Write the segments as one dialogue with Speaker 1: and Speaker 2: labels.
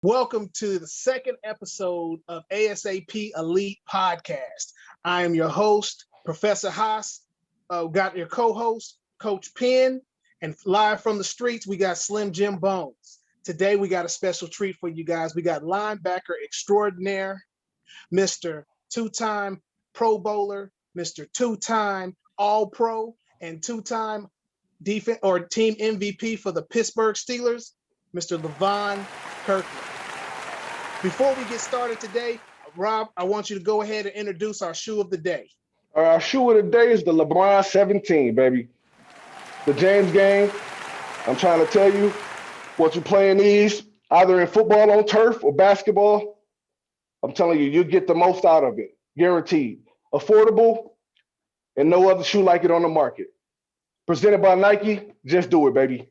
Speaker 1: Welcome to the second episode of ASAP Elite Podcast. I am your host, Professor Haas. Got your co-host, Coach Penn, and live from the streets, we got Slim Jim Bones. Today, we got a special treat for you guys. We got linebacker extraordinaire, Mr. Two-time Pro Bowler, Mr. Two-time All-Pro, and two-time defense or team MVP for the Pittsburgh Steelers, Mr. Levon Kirkland. Before we get started today, Rob, I want you to go ahead and introduce our shoe of the day.
Speaker 2: Our shoe of the day is the LeBron 17, baby. The James game. I'm trying to tell you, what you play in these, either in football on turf or basketball, I'm telling you, you get the most out of it, guaranteed. Affordable, and no other shoe like it on the market. Presented by Nike, just do it, baby.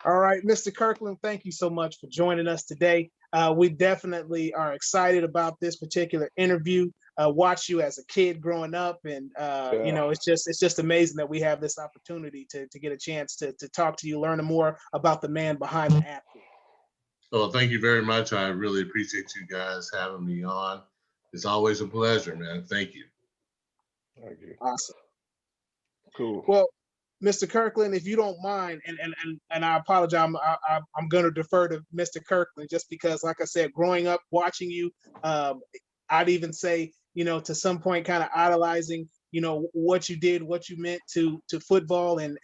Speaker 1: All right, Mr. Kirkland, thank you so much for joining us today. We definitely are excited about this particular interview. Watch you as a kid growing up, and you know, it's just amazing that we have this opportunity to get a chance to talk to you, learn more about the man behind the athlete.
Speaker 3: Well, thank you very much. I really appreciate you guys having me on. It's always a pleasure, man. Thank you.
Speaker 2: Thank you.
Speaker 1: Awesome.
Speaker 2: Cool.
Speaker 1: Well, Mr. Kirkland, if you don't mind, and I apologize, I'm going to defer to Mr. Kirkland just because, like I said, growing up watching you, I'd even say, you know, to some point, kind of idolizing, you know, what you did, what you meant to football, and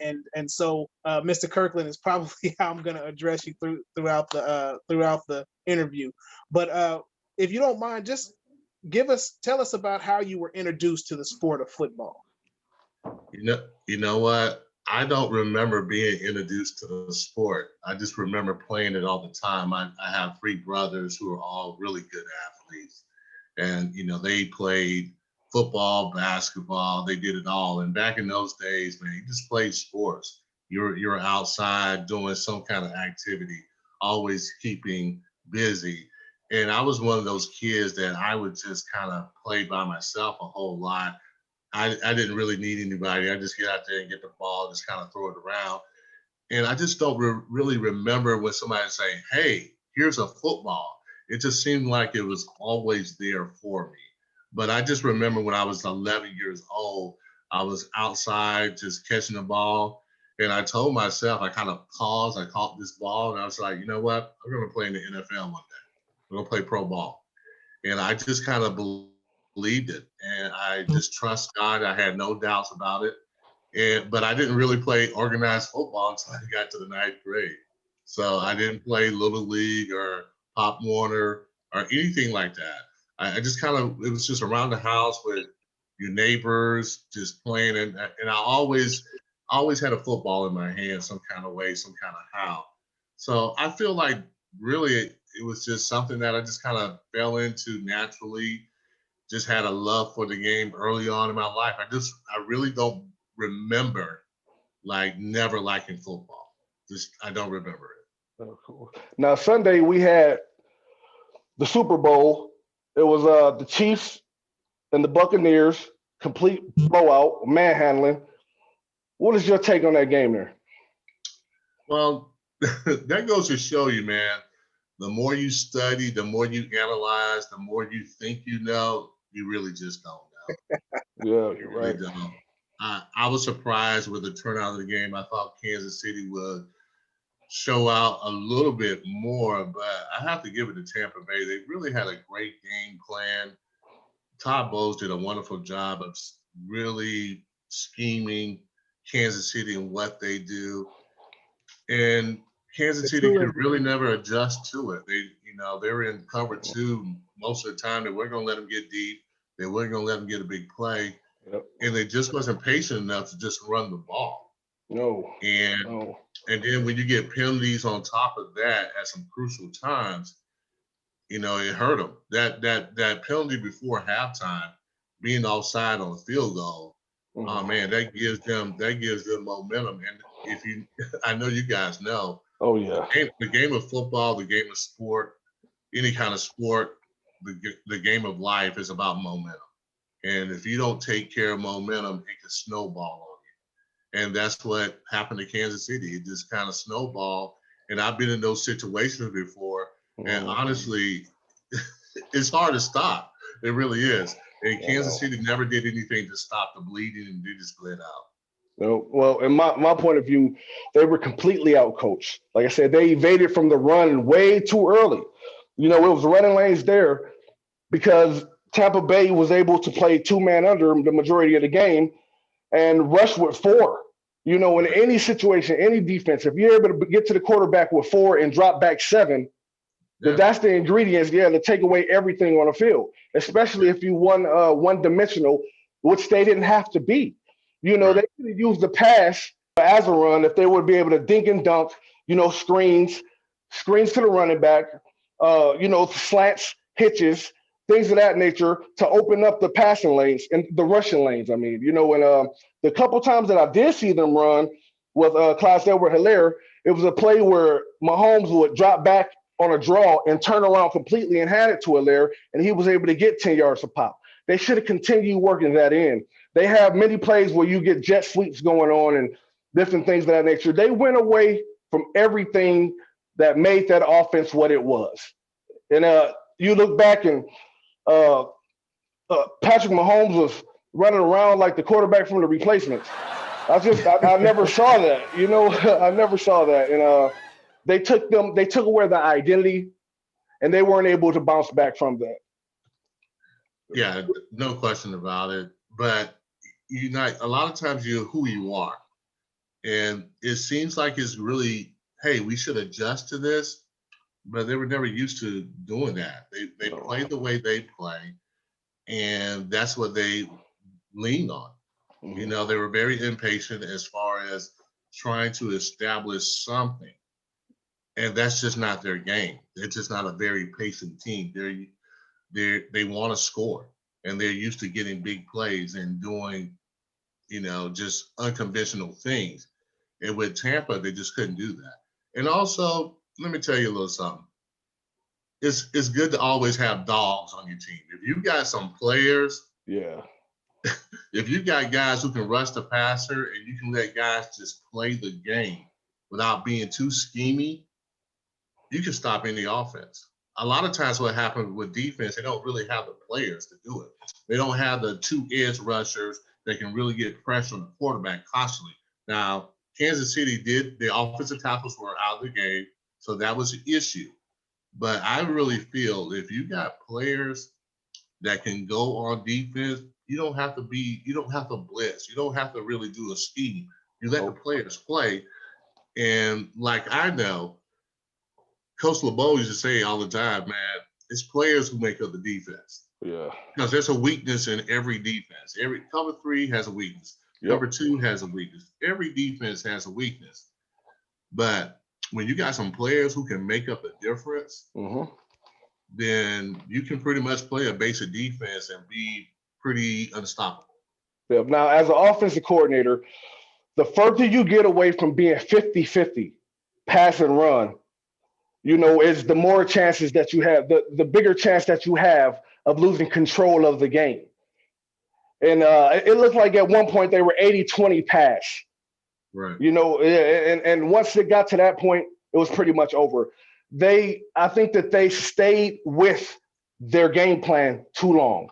Speaker 1: so Mr. Kirkland is probably how I'm going to address you throughout the interview. But if you don't mind, just tell us about how you were introduced to the sport of football.
Speaker 3: You know what? I don't remember being introduced to the sport. I just remember playing it all the time. I have three brothers who are all really good athletes. And, you know, they played football, basketball, they did it all. And back in those days, man, you just played sports. You're outside doing some kind of activity, always keeping busy. And I was one of those kids that I would just kind of play by myself a whole lot. I didn't really need anybody. I just get out there and get the ball, just kind of throw it around. And I just don't really remember when somebody say, hey, here's a football. It just seemed like it was always there for me. But I just remember when I was 11 years old, I was outside just catching the ball. And I told myself, I kind of paused, I caught this ball, and I was like, you know what? I'm going to play in the NFL one day. I'm going to play pro ball. And I just kind of believed it, and I just trust God. I had no doubts about it, but I didn't really play organized football until I got to the ninth grade. So I didn't play Little League or Pop Warner or anything like that. I just kind of, it was just around the house with your neighbors, just playing, and I always had a football in my hand some kind of way, some kind of how. So I feel like really it was just something that I just kind of fell into naturally. Just had a love for the game early on in my life. I really don't remember like never liking football. I don't remember it.
Speaker 2: Oh, cool. Now Sunday we had the Super Bowl. It was the Chiefs and the Buccaneers, complete blowout, manhandling. What is your take on that game there?
Speaker 3: Well, that goes to show you, man, the more you study, the more you analyze, the more you think you know, you really just don't know.
Speaker 2: Yeah, you're right.
Speaker 3: Really don't. I was surprised with the turnout of the game. I thought Kansas City would show out a little bit more, but I have to give it to Tampa Bay. They really had a great game plan. Todd Bowles did a wonderful job of really scheming Kansas City and what they do. And Kansas City could really never adjust to it. They were in cover two most of the time. They weren't going to let them get deep. They weren't going to let them get a big play.
Speaker 2: Yep.
Speaker 3: And they just wasn't patient enough to just run the ball.
Speaker 2: No.
Speaker 3: And then when you get penalties on top of that at some crucial times, you know, it hurt them. That penalty before halftime, being offside on a field goal, oh man, that gives them momentum. And I know you guys know.
Speaker 2: Oh yeah.
Speaker 3: The game of football, the game of sport, any kind of sport, the game of life is about momentum. And if you don't take care of momentum, it can snowball on you. And that's what happened to Kansas City. It just kind of snowballed. And I've been in those situations before. And honestly, it's hard to stop. It really is. And Kansas City never did anything to stop the bleeding, and they just bled out.
Speaker 2: No, well, in my point of view, they were completely outcoached. Like I said, they evaded from the run way too early. You know, it was running lanes there because Tampa Bay was able to play two-man under the majority of the game and rush with 4. You know, in any situation, any defense, if you're able to get to the quarterback with 4 and drop back 7, then that's the ingredients, to take away everything on the field, especially if you one-dimensional, which they didn't have to be. You know, they could have used the pass as a run if they would be able to dink and dunk, screens to the running back, slants, hitches, things of that nature to open up the passing lanes and the rushing lanes. I mean, and the couple times that I did see them run with Clyde Edwards-Helaire, it was a play where Mahomes would drop back on a draw and turn around completely and hand it to Helaire, and he was able to get 10 yards a pop. They should have continued working that in. They have many plays where you get jet sweeps going on and different things of that nature. They went away from everything that made that offense what it was. And you look back and Patrick Mahomes was running around like the quarterback from The Replacements. I never saw that. I never saw that. And they took away the identity, and they weren't able to bounce back from that.
Speaker 3: Yeah, no question about it. But a lot of times you're who you are. And it seems like it's really, hey, we should adjust to this, but they were never used to doing that. They play the way they play, and that's what they leaned on.
Speaker 2: Mm-hmm.
Speaker 3: They were very impatient as far as trying to establish something. And that's just not their game. They're just not a very patient team. They want to score, and they're used to getting big plays and doing, just unconventional things. And with Tampa, they just couldn't do that. And also, let me tell you a little something. It's good to always have dogs on your team. If you got some players, if you got guys who can rush the passer and you can let guys just play the game without being too schemy, you can stop any offense. A lot of times what happens with defense, they don't really have the players to do it. They don't have the 2 edge rushers that can really get pressure on the quarterback constantly. Now, Kansas City the offensive tackles were out of the game, so that was an issue. But I really feel if you got players that can go on defense, you don't have to blitz. You don't have to really do a scheme. You let the players play. And like I know, Coach LeBeau used to say all the time, man, it's players who make up the defense.
Speaker 2: Yeah.
Speaker 3: Because there's a weakness in every defense. Every cover 3 has a weakness. Cover 2 has a weakness. Every defense has a weakness. But when you got some players who can make up the difference, then you can pretty much play a basic defense and be pretty unstoppable.
Speaker 2: Yeah. Now, as an offensive coordinator, the further you get away from being 50-50, pass and run, is the more chances that you have, the bigger chance that you have of losing control of the game. And it looked like at one point they were 80-20 pass.
Speaker 3: Right.
Speaker 2: And once it got to that point, it was pretty much over. I think that they stayed with their game plan too long,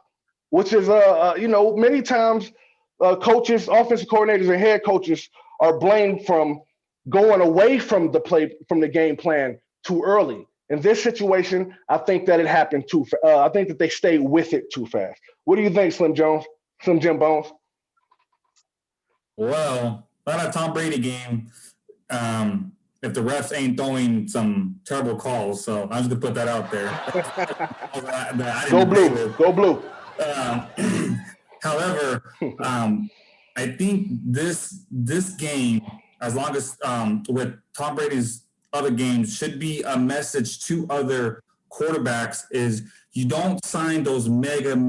Speaker 2: which is, many times coaches, offensive coordinators, and head coaches are blamed from going away from the game plan too early. In this situation, I think that it happened too. I think that they stayed with it too fast. What do you think, Slim Jim Bones?
Speaker 4: Well, that Tom Brady game, if the refs ain't throwing some terrible calls, so I'm just gonna put that out there.
Speaker 2: Go blue.
Speaker 4: However, I think this game, as long as with Tom Brady's other games, should be a message to other quarterbacks is you don't sign those mega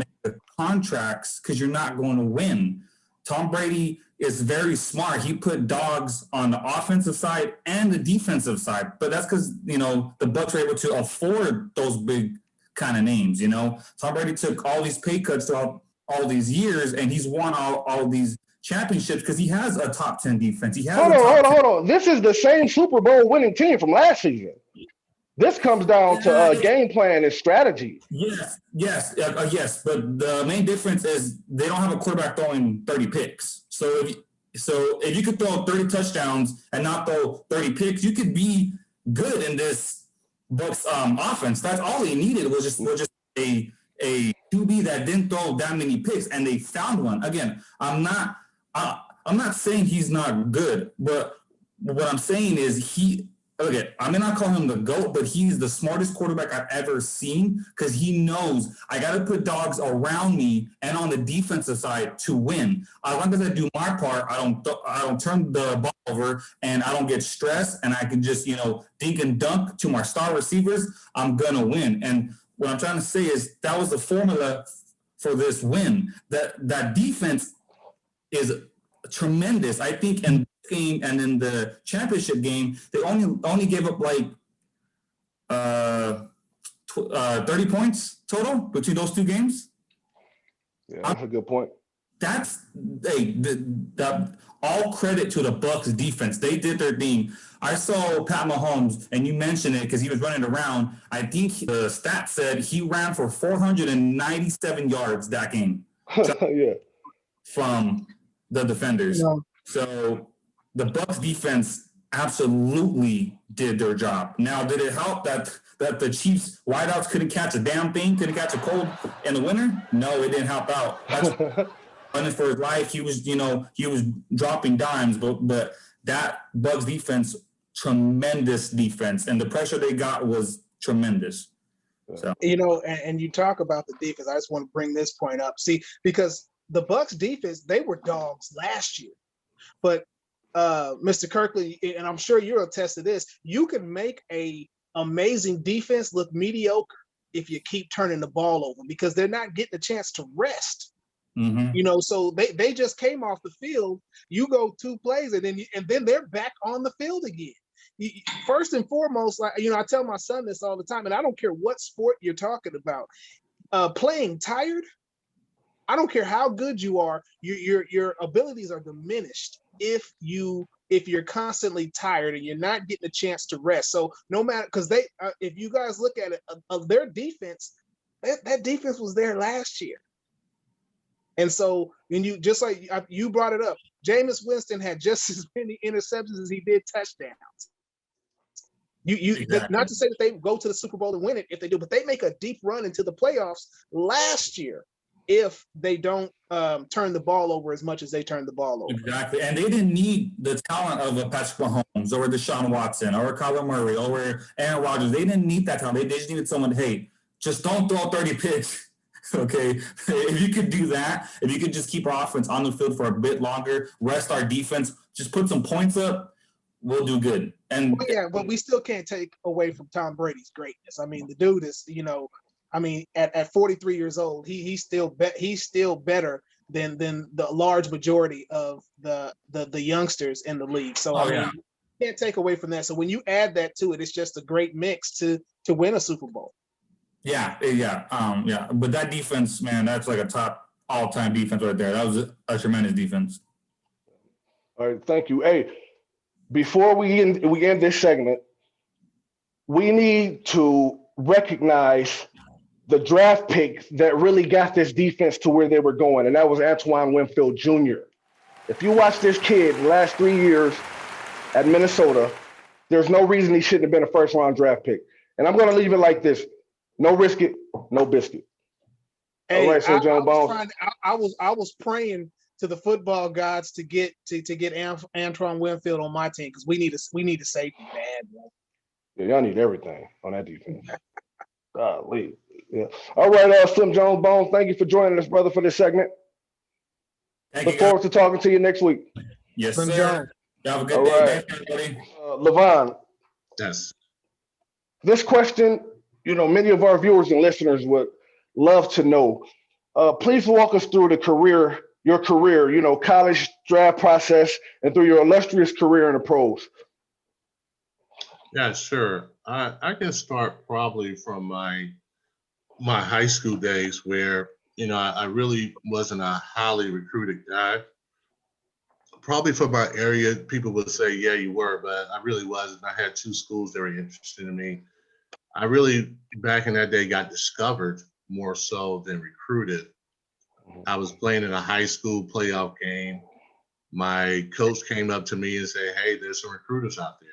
Speaker 4: contracts because you're not going to win. Tom Brady is very smart. He put dogs on the offensive side and the defensive side, but that's because, the Bucs were able to afford those big kind of names, Tom Brady took all these pay cuts throughout all these years, and he's won all these championships because he has a top 10 defense. He has
Speaker 2: Hold on. This is the same Super Bowl winning team from last season. This comes down to game plan and strategy.
Speaker 4: Yes. But the main difference is they don't have a quarterback throwing 30 picks. So if you could throw 30 touchdowns and not throw 30 picks, you could be good in this Bucs offense. That's all they needed was just a QB that didn't throw that many picks, and they found one. Again, I'm not saying he's not good, but what I'm saying is I may not call him the GOAT, but he's the smartest quarterback I've ever seen because he knows I got to put dogs around me and on the defensive side to win. As long as I do my part, I don't turn the ball over and I don't get stressed and I can just, dink and dunk to my star receivers, I'm going to win. And what I'm trying to say is that was the formula for this win. That defense is tremendous. I think in game and in the championship game, they only gave up like 30 points total between those two games.
Speaker 2: Yeah, that's a good point.
Speaker 4: That's all credit to the Bucs defense. They did their thing. I saw Pat Mahomes, and you mentioned it because he was running around. I think the stat said he ran for 497 yards that game.
Speaker 2: Yeah. From
Speaker 4: the defenders. Yeah. So the Bucs defense absolutely did their job. Now, did it help that the Chiefs wideouts couldn't catch a damn thing, couldn't catch a cold in the winter? No, it didn't help out. That's running for his life. He was dropping dimes, but that Bucs defense, tremendous defense, and the pressure they got was tremendous. So
Speaker 1: and you talk about the defense. I just want to bring this point up. See, because the Bucs defense, they were dogs last year. But Mr. Kirkland, and I'm sure you'll attest to this, you can make a amazing defense look mediocre if you keep turning the ball over because they're not getting a chance to rest.
Speaker 4: Mm-hmm.
Speaker 1: So they just came off the field. You go 2 plays and then they're back on the field again. First and foremost, I tell my son this all the time, and I don't care what sport you're talking about. Playing tired, I don't care how good you are, your abilities are diminished if you're constantly tired and you're not getting a chance to rest. So no matter, because if you guys look at it, of their defense, that defense was there last year. And so when you just like you brought it up, Jameis Winston had just as many interceptions as he did touchdowns. Exactly. Not to say that they go to the Super Bowl and win it if they do, but they make a deep run into the playoffs last year if they don't turn the ball over as much as they turned the ball over.
Speaker 4: Exactly. And they didn't need the talent of a Patrick Mahomes or Deshaun Watson or Kyler Murray or Aaron Rodgers. They didn't need that talent. They just needed someone, hey, just don't throw 30 picks. Okay. If you could do that, if you could just keep our offense on the field for a bit longer, rest our defense, just put some points up, we'll do good. And
Speaker 1: but we still can't take away from Tom Brady's greatness. I mean, the dude is, at 43 years old, he's still better than the large majority of the youngsters in the league. So you can't take away from that. So when you add that to it, it's just a great mix to win a Super Bowl.
Speaker 4: Yeah. But that defense, man, that's like a top all-time defense right there. That was a tremendous defense.
Speaker 2: All right, thank you. Hey, before we end this segment, we need to recognize the draft pick that really got this defense to where they were going, and that was Antoine Winfield Jr. If you watch this kid the last 3 years at Minnesota, there's no reason he shouldn't have been a first-round draft pick. And I'm going to leave it like this. No risk it, no biscuit.
Speaker 1: Hey, all right, so John Bones. I was praying to the football gods to get Antoine Winfield on my team because we need a safety bad, man.
Speaker 2: Yeah, y'all need everything on that defense. Golly. Yeah. All right, Slim Jones Bones, thank you for joining us, brother, for this segment. Look forward to talking to you next week.
Speaker 4: Yes, sir. Have a good day. Right. Thanks, everybody.
Speaker 2: Levon.
Speaker 3: Yes.
Speaker 2: This question, many of our viewers and listeners would love to know. Please walk us through your career, college draft process, and through your illustrious career in the pros.
Speaker 3: Yeah, sure. I can start probably from my high school days where, I really wasn't a highly recruited guy. Probably for my area, people would say, yeah, you were, but I really wasn't. I had 2 schools that were interested in me. I really, back in that day, got discovered more so than recruited. I was playing in a high school playoff game. My coach came up to me and said, hey, there's some recruiters out there.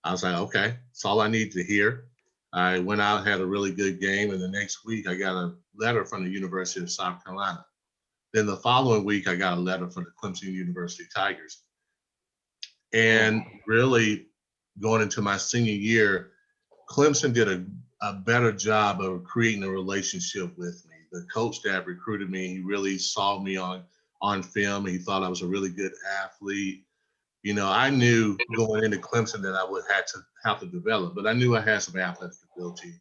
Speaker 3: I was like, okay, that's all I need to hear. I went out, had a really good game, and the next week I got a letter from the University of South Carolina. Then the following week, I got a letter from the Clemson University Tigers. And really, going into my senior year, Clemson did a better job of creating a relationship with me. The coach that recruited me, he really saw me on film. He thought I was a really good athlete. You know, I knew going into Clemson that I would have to develop, but I knew I had some athletic ability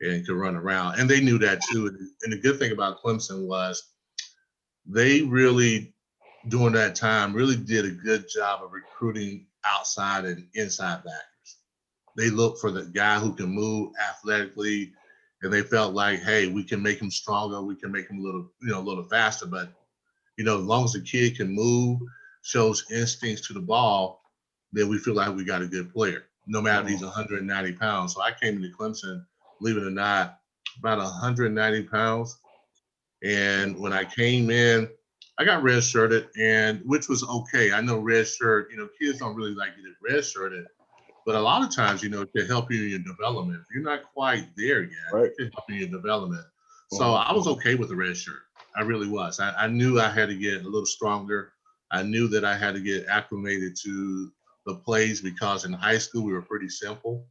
Speaker 3: and could run around. And they knew that too. And the good thing about Clemson was they really, during that time, really did a good job of recruiting outside and inside backers. They looked for the guy who can move athletically, and they felt like, hey, we can make him stronger, we can make him a little faster. But as long as the kid can move, shows instincts to the ball, then we feel like we got a good player, no matter if he's 190 pounds. So I came into Clemson, believe it or not, about 190 pounds. And when I came in, I got redshirted, and which was okay. I know redshirt, kids don't really like getting redshirted, but a lot of times, it can help you in your development. If you're not quite there yet,
Speaker 2: Right.
Speaker 3: it can help you in your development. So I was okay with the red shirt. I really was. I knew I had to get a little stronger. I knew that I had to get acclimated to the plays because in high school we were pretty simple,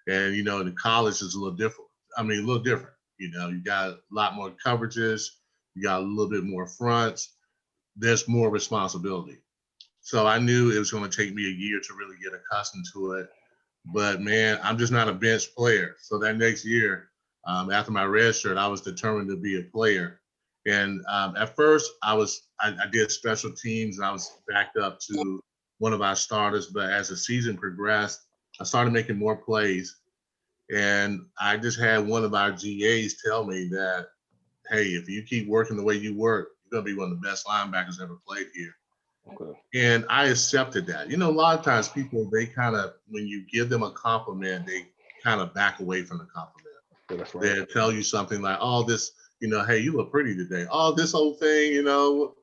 Speaker 3: and in college it's a little different. A little different. You got a lot more coverages. You got a little bit more fronts. There's more responsibility. So I knew it was going to take me a year to really get accustomed to it. But man, I'm just not a bench player. So that next year, after my red shirt, I was determined to be a player. And at first, I did special teams, and I was backed up to one of our starters. But as the season progressed, I started making more plays. And I just had one of our GAs tell me that, hey, if you keep working the way you work, you're going to be one of the best linebackers ever played here.
Speaker 2: Okay.
Speaker 3: And I accepted that. A lot of times people, they kind of, when you give them a compliment, they kind of back away from the compliment.
Speaker 2: Yeah, that's right.
Speaker 3: They'll tell you something like, oh, this, hey, you look pretty today. Oh, this whole thing,
Speaker 2: Yeah.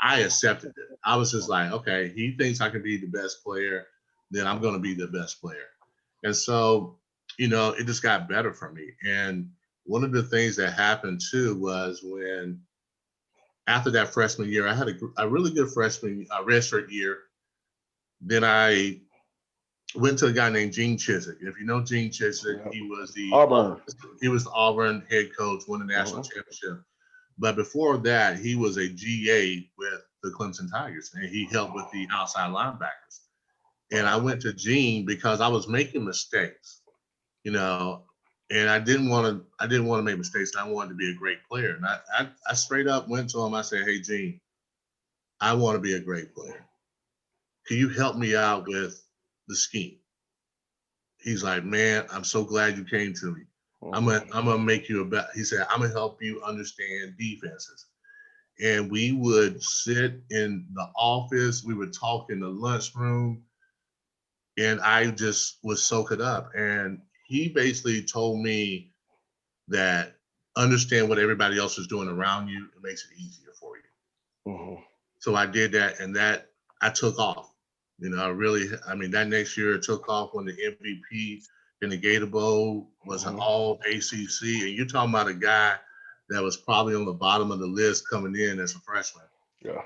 Speaker 3: I accepted it. I was just like, okay, he thinks I can be the best player, then I'm going to be the best player. And so, it just got better for me. And one of the things that happened too was when, after that freshman year, I had a really good freshman redshirt year. Then I went to a guy named Gene Chizik. If you know Gene Chizik,
Speaker 2: Yep.
Speaker 3: he was the
Speaker 2: Auburn.
Speaker 3: He was the Auburn head coach, won the national championship. But before that, he was a GA with the Clemson Tigers, and he helped with the outside linebackers. And I went to Gene because I was making mistakes, and I didn't want to make mistakes. I wanted to be a great player. And I straight up went to him. I said, hey, Gene, I want to be a great player. Can you help me out with the scheme? He's like, man, I'm so glad you came to me. I'm gonna make you he said, I'm gonna help you understand defenses. And we would sit in the office, we would talk in the lunchroom, and I just would soak it up. And he basically told me that understand what everybody else is doing around you, it makes it easier for you. So I did that, and that I took off. That next year it took off when the MVP in the Gator Bowl was an all ACC. And you're talking about a guy that was probably on the bottom of the list coming in as a freshman.
Speaker 2: Yeah.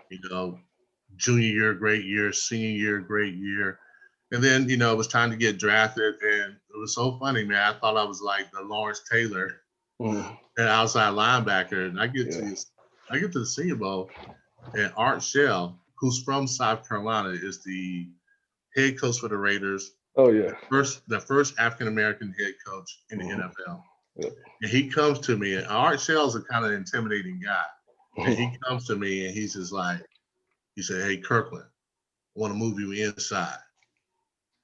Speaker 3: Junior year, great year, senior year, great year. And then, it was time to get drafted. And it was so funny, man. I thought I was like the Lawrence Taylor, an outside linebacker. And I get to the Senior Bowl, and Art Shell, who's from South Carolina, is the head coach for the Raiders.
Speaker 2: Oh, yeah.
Speaker 3: The first African-American head coach in the NFL.
Speaker 2: Yeah.
Speaker 3: And he comes to me, and Art Shell's a kind of intimidating guy. And he comes to me, and he's just like, he said, hey, Kirkland, I want to move you inside.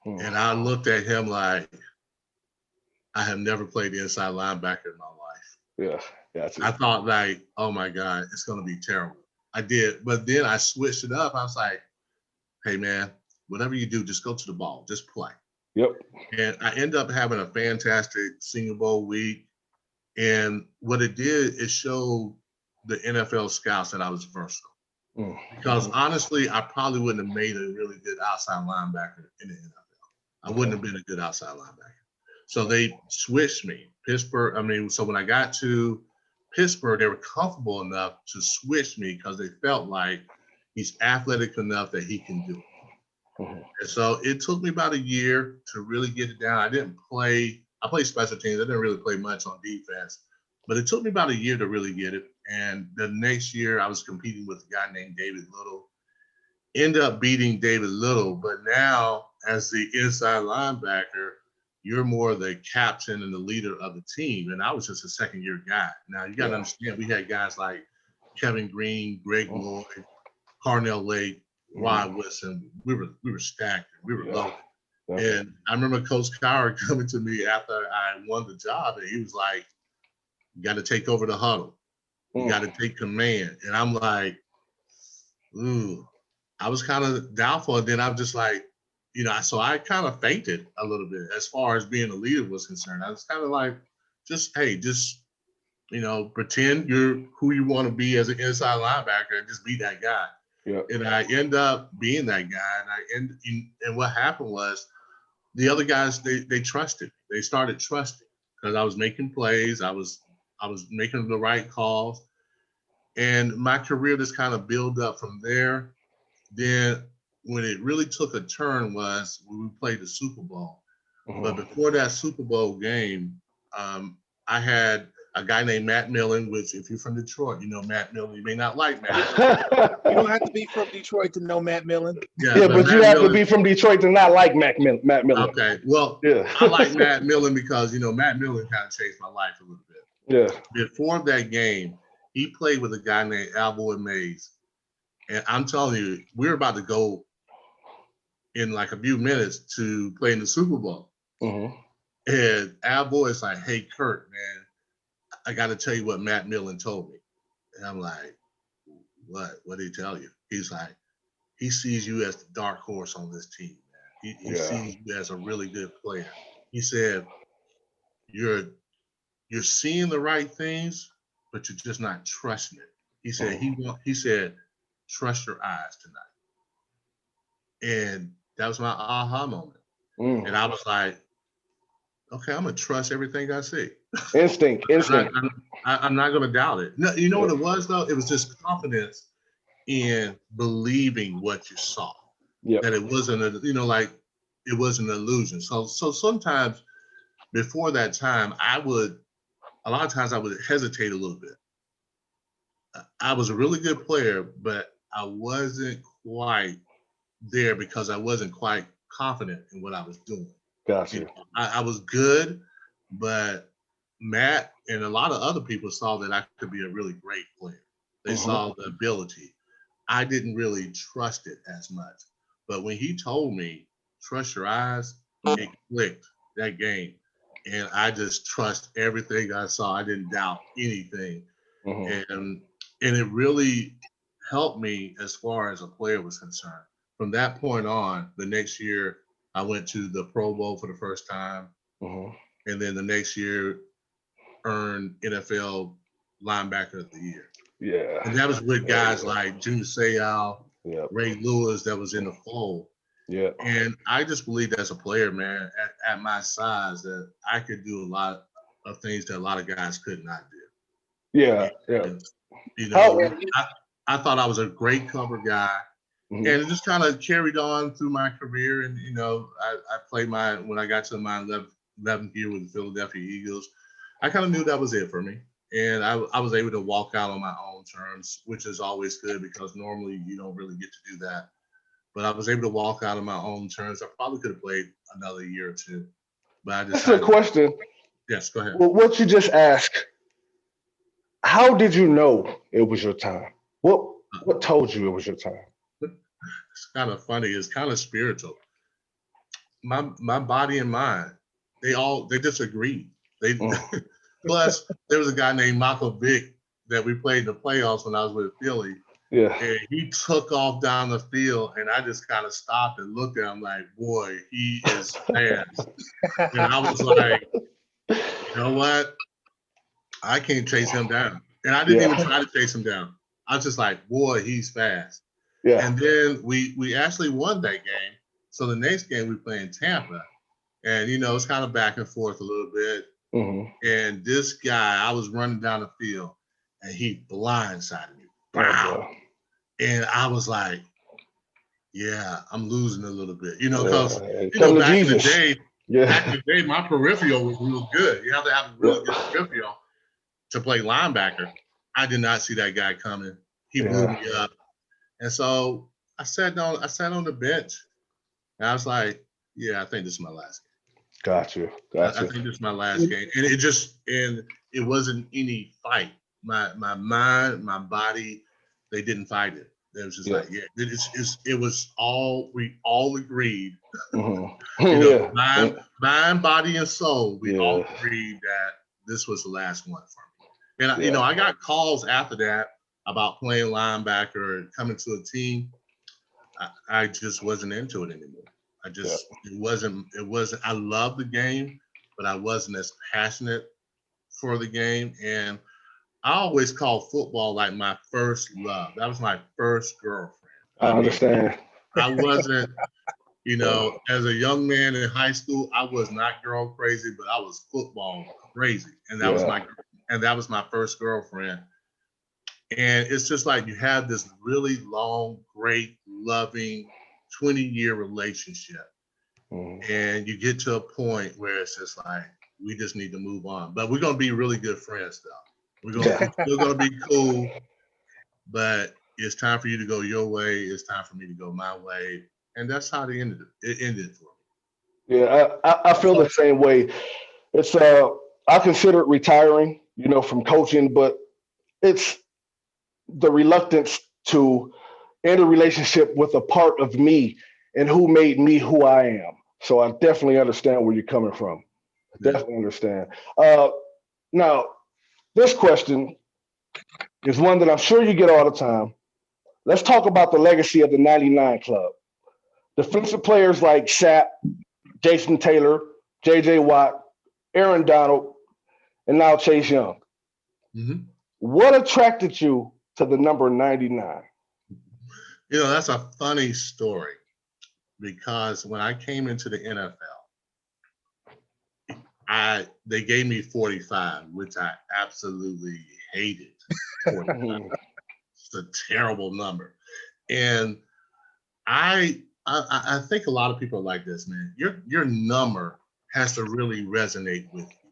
Speaker 3: And I looked at him like, I have never played inside linebacker in my life.
Speaker 2: Yeah, gotcha.
Speaker 3: I thought like, oh my God, it's going to be terrible. I did. But then I switched it up. I was like, hey man, whatever you do, just go to the ball, just play.
Speaker 2: Yep.
Speaker 3: And I end up having a fantastic Senior Bowl week. And what it did, it showed the NFL scouts that I was versatile. Because honestly, I probably wouldn't have made a really good outside linebacker in the NFL. I wouldn't have been a good outside linebacker. So they switched me. So when I got to Pittsburgh, they were comfortable enough to switch me because they felt like he's athletic enough that he can do it. And so it took me about a year to really get it down. I played special teams. I didn't really play much on defense, but it took me about a year to really get it. And the next year I was competing with a guy named David Little. Ended up beating David Little, but now as the inside linebacker, you're more the captain and the leader of the team. And I was just a second-year guy. Now you got to understand, we had guys like Kevin Green, Greg Lloyd, Carnell Lake, Rod Wilson. We were stacked. We were loaded. And I remember Coach Cowher coming to me after I won the job, and he was like, you got to take over the huddle. You got to take command. And I'm like, ooh. I was kind of doubtful. And then I'm just like, so I kind of fainted a little bit as far as being a leader was concerned. I was kind of like, pretend you're who you want to be as an inside linebacker and just be that guy. Yep. And I end up being that guy. And what happened was the other guys, they trusted. They started trusting because I was making plays. I was making the right calls. And my career just kind of built up from there. Then when it really took a turn was when we played the Super Bowl. But before that Super Bowl game, I had a guy named Matt Millen, which if you're from Detroit, you know Matt Millen. You may not like Matt Millen.
Speaker 1: You don't have to be from Detroit to know Matt Millen.
Speaker 2: Yeah, but you have to be from Detroit to not like Matt Millen.
Speaker 3: Okay, well, I like Matt Millen because, Matt Millen kind of changed my life a little bit. Yeah. Before that game, he played with a guy named Alboy Mays. And I'm telling you, we're about to go in like a few minutes to play in the Super Bowl. And our boy's like, hey, Kurt, man, I got to tell you what Matt Millen told me. And I'm like, what? What did he tell you? He's like, he sees you as the dark horse on this team, man. He sees you as a really good player. He said, you're seeing the right things, but you're just not trusting it. He said, he said, trust your eyes tonight. And that was my aha moment. And I was like, okay, I'm going to trust everything I see.
Speaker 2: Instinct.
Speaker 3: I'm not going to doubt it. No, you know what it was, though? It was just confidence in believing what you saw. That it wasn't, it wasn't an illusion. So sometimes before that time, a lot of times I would hesitate a little bit. I was a really good player, but I wasn't quite there because I wasn't quite confident in what I was doing.
Speaker 2: Gotcha.
Speaker 3: I was good, but Matt and a lot of other people saw that I could be a really great player. They saw the ability. I didn't really trust it as much. But when he told me, trust your eyes, it clicked that game. And I just trust everything I saw. I didn't doubt anything. And it really helped me as far as a player was concerned. From that point on, the next year, I went to the Pro Bowl for the first time. And then the next year, earned NFL Linebacker of the Year. Yeah. And that was with guys like Junior Seau, Ray Lewis that was in the fold. Yeah. And I just believed as a player, man, at my size, that I could do a lot of things that a lot of guys could not do.
Speaker 2: Yeah.
Speaker 3: And, I thought I was a great cover guy. And it just kind of carried on through my career. And, I played when I got to my 11th year with the Philadelphia Eagles, I kind of knew that was it for me. And I was able to walk out on my own terms, which is always good because normally you don't really get to do that. But I was able to walk out on my own terms. I probably could have played another year or two. But I just.
Speaker 2: That's a question.
Speaker 3: Yes, go ahead.
Speaker 2: Well, what you just asked, how did you know it was your time? What told you it was your time?
Speaker 3: It's kind of funny. It's kind of spiritual. My body and mind, they just agreed. Plus, there was a guy named Michael Vick that we played in the playoffs when I was with Philly.
Speaker 2: Yeah.
Speaker 3: And he took off down the field, and I just kind of stopped and looked at him like, boy, he is fast. And I was like, you know what? I can't chase him down. And I didn't even try to chase him down. I was just like, boy, he's fast.
Speaker 2: Yeah.
Speaker 3: And then we actually won that game. So the next game we play in Tampa. And, you know, it's kind of back and forth a little bit.
Speaker 2: Mm-hmm.
Speaker 3: And this guy, I was running down the field, and he blindsided me. Wow. And I was like, yeah, I'm losing a little bit. You know, because, you know, back in the day, my peripheral was real good. You have to have a really good peripheral to play linebacker. I did not see that guy coming. He blew me up. And so I sat on the bench, and I was like, yeah, I think this is my last game.
Speaker 2: Got you.
Speaker 3: I think this is my last game. And it wasn't any fight. My mind, my body, they didn't fight it. It was just like, it was all, we all agreed,
Speaker 2: Mm-hmm.
Speaker 3: you know, mind, body, and soul. We all agreed that this was the last one for me. And, you know, I got calls after that about playing linebacker and coming to a team. I just wasn't into it anymore. It wasn't, I loved the game, but I wasn't as passionate for the game. And I always called football like my first love. That was my first girlfriend.
Speaker 2: I understand.
Speaker 3: I wasn't, you know, as a young man in high school, I was not girl crazy, but I was football crazy. And that was my first girlfriend. And it's just like you have this really long, great, loving 20-year relationship. Mm-hmm. And you get to a point where it's just like, we just need to move on. But we're going to be really good friends, though. We're still going to be cool. But it's time for you to go your way. It's time for me to go my way. And that's how it ended for me.
Speaker 2: Yeah, I feel the same way. It's I consider it retiring, you know, from coaching, but it's the reluctance to end a relationship with a part of me and who made me who I am. So I definitely understand where you're coming from. Definitely understand. Now, this question is one that I'm sure you get all the time. Let's talk about the legacy of the 99 Club. Defensive players like Shaq, Jason Taylor, J.J. Watt, Aaron Donald, and now Chase Young. Mm-hmm. What attracted you to the number 99?
Speaker 3: You know, that's a funny story because when I came into the NFL, they gave me 45, which I absolutely hated. 45. It's a terrible number. And I think a lot of people are like this, man. Your number has to really resonate with you.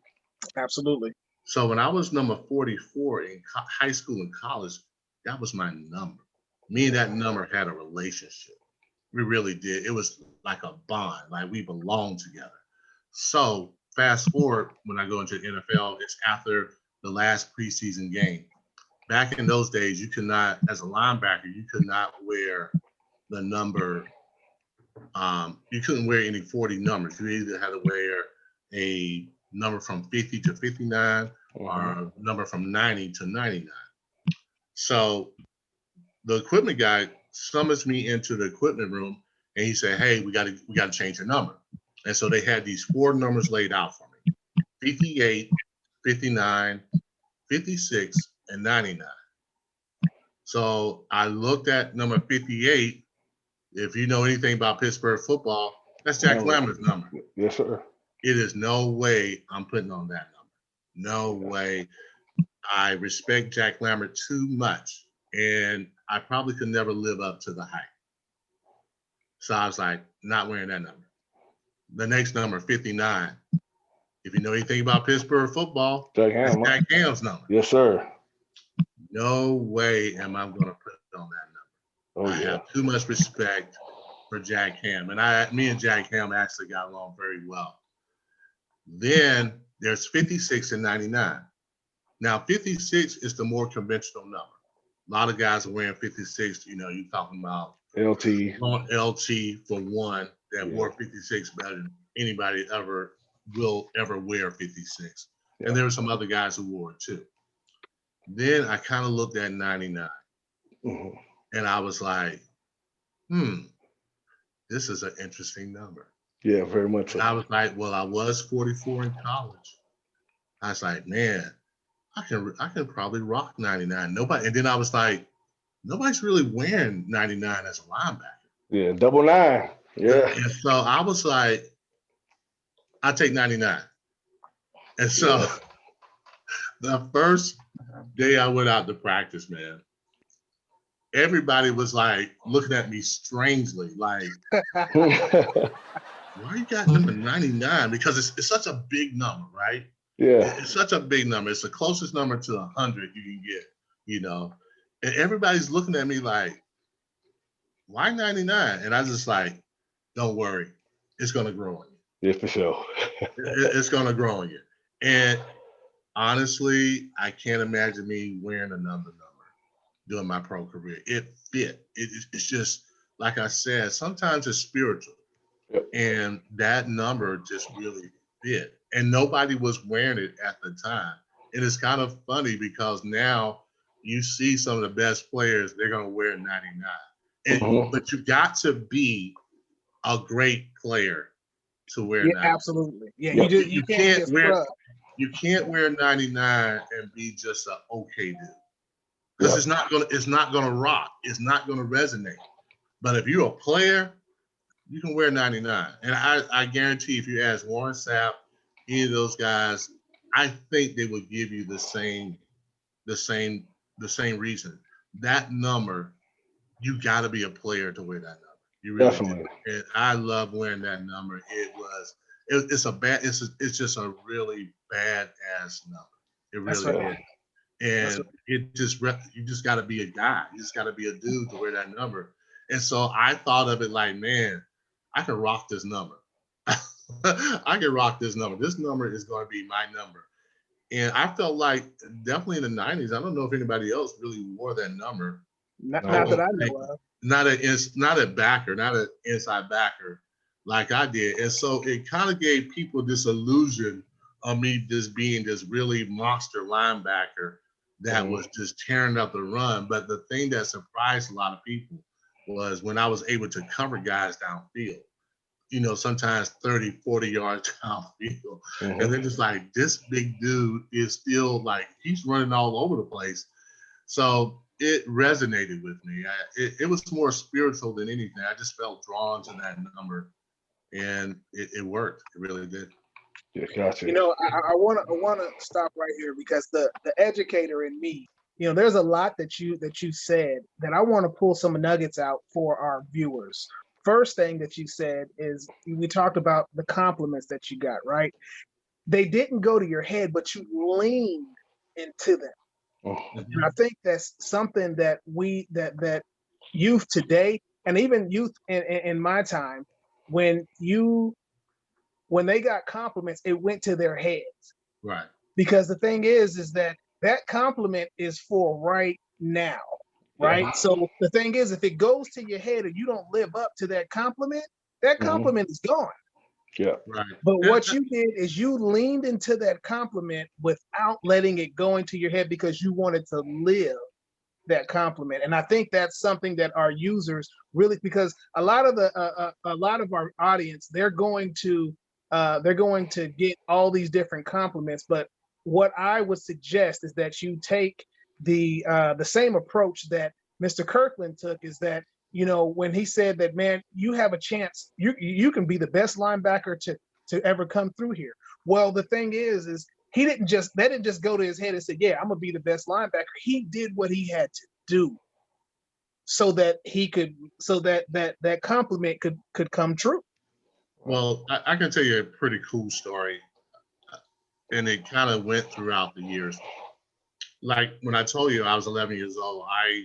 Speaker 1: Absolutely.
Speaker 3: So when I was number 44 in high school and college, that was my number. Me and that number had a relationship. We really did. It was like a bond, like we belonged together. So fast forward, when I go into the NFL, it's after the last preseason game. Back in those days, you could not, as a linebacker, you could not wear the number. You couldn't wear any 40 numbers. You either had to wear a number from 50 to 59 or a number from 90 to 99. So the equipment guy summons me into the equipment room and he said, hey, we got to change your number. And so they had these 4 numbers laid out for me: 58, 59, 56, and 99. So I looked at number 58. If you know anything about Pittsburgh football, that's Jack Clammer's number.
Speaker 2: Yes, sir.
Speaker 3: It is no way I'm putting on that number. No way. I respect Jack Clammer too much, and I probably could never live up to the hype. So I was like, not wearing that number. The next number, 59. If you know anything about Pittsburgh football, that's Jack Ham's number.
Speaker 2: Yes, sir.
Speaker 3: No way am I going to put it on that number. I have too much respect for Jack Ham. And me and Jack Ham actually got along very well. Then there's 56 and 99. Now, 56 is the more conventional number. A lot of guys are wearing 56. You know, you're talking about
Speaker 2: LT
Speaker 3: for one that wore 56 better than anybody will ever wear 56. Yeah. And there were some other guys who wore it too. Then I kind of looked at 99. Mm-hmm. And I was like, this is an interesting number.
Speaker 2: Yeah, very much
Speaker 3: And
Speaker 2: so.
Speaker 3: I was like, well, I was 44 in college. I was like, man, I can probably rock 99. Nobody, and then I was like, nobody's really wearing 99 as a linebacker.
Speaker 2: Yeah, double 9. Yeah.
Speaker 3: And so I was like, I take 99. And so
Speaker 2: Yeah.
Speaker 3: the first day I went out to practice, man, everybody was like looking at me strangely, like, why you got number 99? Because it's such a big number, right?
Speaker 2: Yeah.
Speaker 3: It's such a big number. It's the closest number to 100 you can get, And everybody's looking at me like, why 99? And I just like, don't worry, it's gonna grow on you.
Speaker 2: Yeah, for sure.
Speaker 3: It's gonna grow on you. And honestly, I can't imagine me wearing another number during my pro career. It fit. It's just like I said. Sometimes it's spiritual,
Speaker 2: Yep.
Speaker 3: and that number just really fit. And nobody was wearing it at the time. And it's kind of funny because now you see some of the best players, they're gonna wear 99. But you got to be a great player to wear 99.
Speaker 1: Absolutely. Yeah,
Speaker 2: Yep.
Speaker 1: you can't wear.
Speaker 3: You can't wear 99 and be just an okay dude. Because it's not gonna rock. It's not gonna resonate. But if you're a player, you can wear 99. And I guarantee if you ask Warren Sapp, any of those guys, I think they would give you the same reason. That number, you got to be a player to wear that number. You really
Speaker 2: Definitely.
Speaker 3: do. And I love wearing that number. It's just a really badass number. It really is. And you just got to be a guy. You just got to be a dude to wear that number. And so I thought of it like, man, I can rock this number. I can rock this number. This number is going to be my number. And I felt like definitely in the 90s, I don't know if anybody else really wore that number.
Speaker 1: Not that I know of.
Speaker 3: Not a backer, not an inside backer like I did. And so it kind of gave people this illusion of me just being this really monster linebacker that was just tearing up the run. But the thing that surprised a lot of people was when I was able to cover guys downfield, sometimes 30, 40 yards downfield. And they're just like, this big dude is still like, he's running all over the place. So it resonated with me. It was more spiritual than anything. I just felt drawn to that number, and it worked. It really did.
Speaker 2: Yeah, gotcha.
Speaker 1: I want to stop right here because the educator in me, there's a lot that you said that I want to pull some nuggets out for our viewers. First thing that you said is we talked about the compliments that you got, right? They didn't go to your head, but you leaned into them. And I think that's something that that youth today, and even youth in my time, when they got compliments, it went to their heads.
Speaker 3: Right.
Speaker 1: Because the thing is that compliment is for right now, right?
Speaker 2: Yeah.
Speaker 1: So the thing is, if it goes to your head and you don't live up to that compliment is gone.
Speaker 2: Yeah.
Speaker 3: Right.
Speaker 1: But what you did is you leaned into that compliment without letting it go into your head because you wanted to live that compliment. And I think that's something that our users really, because a lot of our audience, they're going to get all these different compliments. But what I would suggest is that you take the same approach that Mr. Kirkland took, is that, when he said that, man, you have a chance, you can be the best linebacker to ever come through here. Well, the thing is that didn't just go to his head and say, yeah, I'm gonna be the best linebacker. He did what he had to do so that that compliment could come true.
Speaker 3: Well, I can tell you a pretty cool story, and it kind of went throughout the years. Like when I told you I was 11 years old, I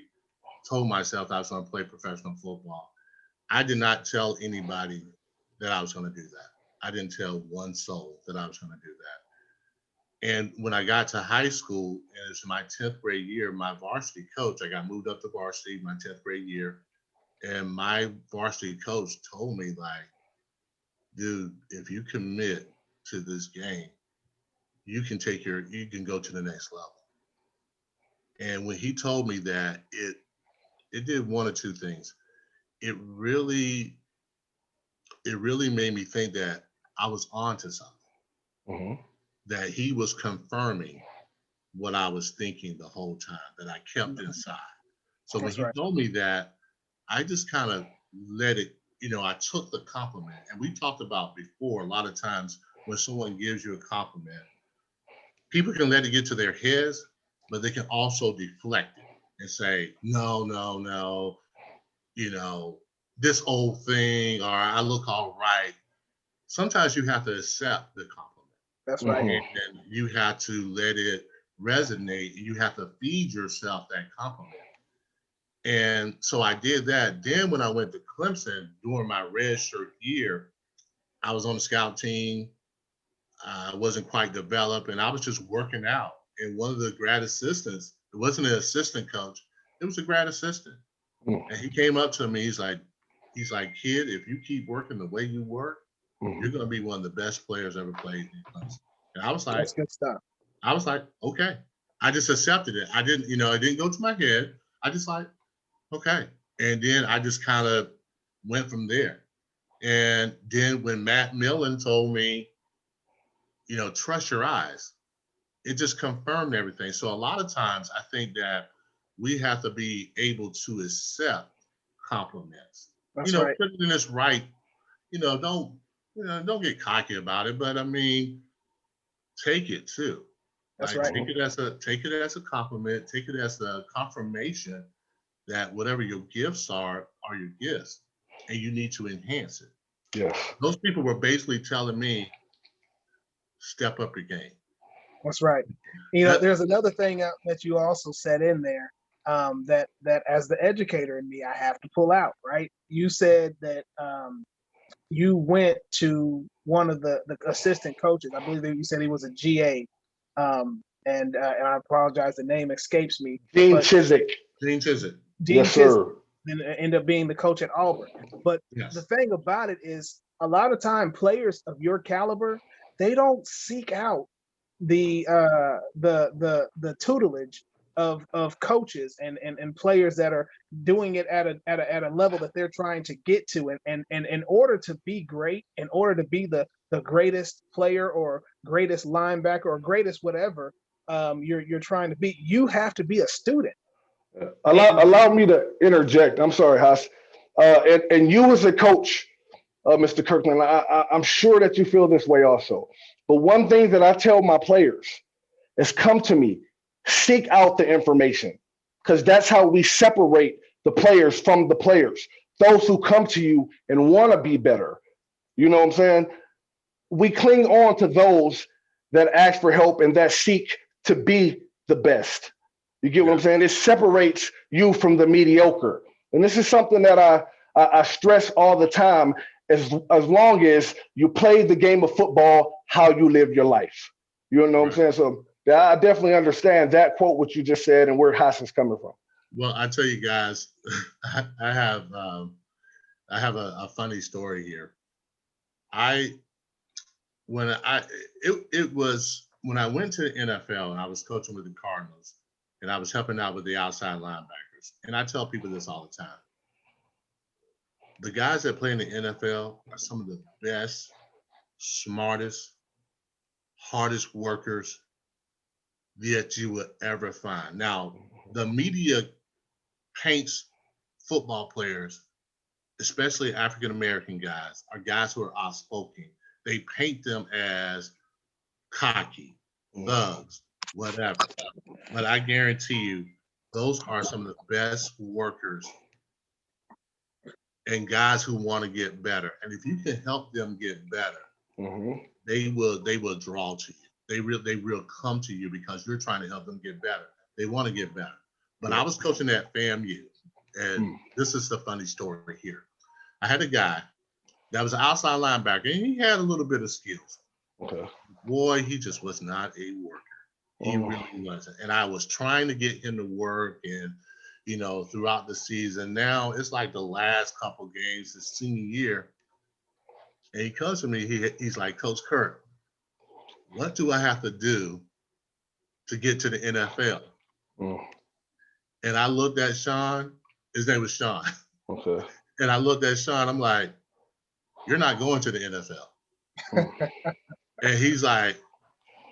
Speaker 3: told myself I was going to play professional football. I did not tell anybody that I was going to do that. I didn't tell one soul that I was going to do that. And when I got to high school, and it was my 10th grade year, my varsity coach, I got moved up to varsity my 10th grade year, and my varsity coach told me, like, dude, if you commit to this game, you can go to the next level. And when he told me that, it did one or two things. It really made me think that I was onto something.
Speaker 2: Mm-hmm.
Speaker 3: That he was confirming what I was thinking the whole time that I kept inside. So when
Speaker 1: That's
Speaker 3: he
Speaker 1: right.
Speaker 3: told me that, I just kind of let it, I took the compliment. And we talked about before, a lot of times when someone gives you a compliment, people can let it get to their heads, but they can also deflect it and say, no, no, no, this old thing, or I look all right. Sometimes you have to accept the compliment.
Speaker 1: That's right.
Speaker 3: And you have to let it resonate. You have to feed yourself that compliment. And so I did that. Then when I went to Clemson during my red shirt year, I was on the scout team. I wasn't quite developed, and I was just working out. And one of the grad assistants, it wasn't an assistant coach, it was a grad assistant.
Speaker 2: Mm-hmm.
Speaker 3: And he came up to me, he's like, kid, if you keep working the way you work, you're going to be one of the best players ever played in Clemson. And I was like,
Speaker 1: That's good stuff.
Speaker 3: I was like, okay. I just accepted it. I didn't, it didn't go to my head. I just like, okay. And then I just kind of went from there. And then when Matt Millen told me, trust your eyes, it just confirmed everything. So a lot of times I think that we have to be able to accept compliments.
Speaker 1: That's right.
Speaker 3: Put it in its right, don't get cocky about it, but I mean, take it too.
Speaker 1: That's
Speaker 3: Like,
Speaker 1: right.
Speaker 3: take it as a compliment, take it as a confirmation that whatever your gifts are your gifts, and you need to enhance it.
Speaker 2: Yes.
Speaker 3: Those people were basically telling me, step up your game.
Speaker 1: That's right. There's another thing that you also said in there that as the educator in me, I have to pull out, right? You said that you went to one of the assistant coaches. I believe that you said he was a GA. And I apologize, the name escapes me.
Speaker 2: Dean Chizik.
Speaker 3: Dean Chizik.
Speaker 2: Yes, sir.
Speaker 1: And end up being the coach at Auburn. But
Speaker 3: yes.
Speaker 1: The thing about it is, a lot of time players of your caliber, they don't seek out the tutelage of coaches and players that are doing it at a level that they're trying to get to, and in order to be great, in order to be the greatest player or greatest linebacker or greatest whatever you're trying to be, you have to be a student.
Speaker 2: Allow me to interject. I'm sorry, Haas. And you as a coach, Mr. Kirkland, I'm sure that you feel this way also. But one thing that I tell my players is, come to me, seek out the information, because that's how we separate the players from the players. Those who come to you and want to be better. You know what I'm saying? We cling on to those that ask for help and that seek to be the best. You get what I'm saying? It separates you from the mediocre. And this is something that I stress all the time, as long as you play the game of football, how you live your life. You know what I'm saying? So I definitely understand that quote, what you just said, and where Haas is coming from.
Speaker 3: Well, I tell you guys, I have a funny story here. When I went to the NFL and I was coaching with the Cardinals and I was helping out with the outside linebackers. And I tell people this all the time. The guys that play in the NFL are some of the best, smartest, hardest workers that you will ever find. Now, the media paints football players, especially African-American guys, are guys who are outspoken. They paint them as cocky, thugs, whatever. But I guarantee you, those are some of the best workers and guys who want to get better. And if you can help them get better, they will draw to you. They will come to you because you're trying to help them get better. They want to get better. But I was coaching at FAMU, and this is the funny story here. I had a guy that was an outside linebacker, and he had a little bit of skills.
Speaker 2: Okay.
Speaker 3: Boy, he just was not a worker. He really wasn't. And I was trying to get him to work, and throughout the season. Now it's like the last couple games, his senior year, and he comes to me. He's like, Coach Kirk, what do I have to do to get to the NFL? And I looked at Sean, His name was Sean.
Speaker 2: Okay.
Speaker 3: And I looked at Sean, I'm like, you're not going to the NFL. And he's like,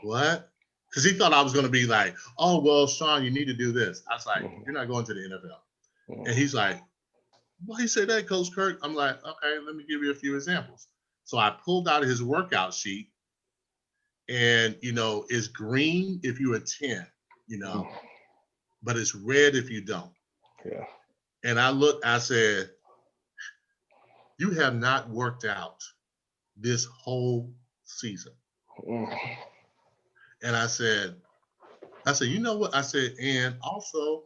Speaker 3: what? Because he thought I was going to be like, oh, well, Sean, you need to do this. I was like, you're not going to the NFL. And he's like, why you say that, Coach Kirk? I'm like, okay, let me give you a few examples. So I pulled out his workout sheet, and, it's green if you attend, but it's red if you don't.
Speaker 2: Yeah.
Speaker 3: And I said, you have not worked out this whole season. And I said, you know what? I said, and also,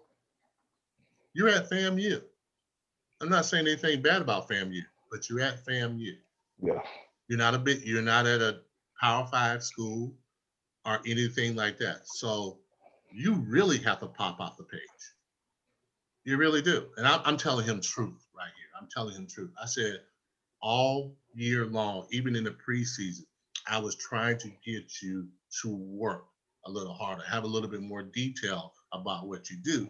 Speaker 3: you're at FAMU. I'm not saying anything bad about FAMU, but you're at FAMU.
Speaker 2: Yeah.
Speaker 3: You're not at a Power 5 school or anything like that. So you really have to pop off the page. You really do. And I'm telling him truth right here. I'm telling him truth. I said, all year long, even in the preseason, I was trying to get you to work a little harder, have a little bit more detail about what you do.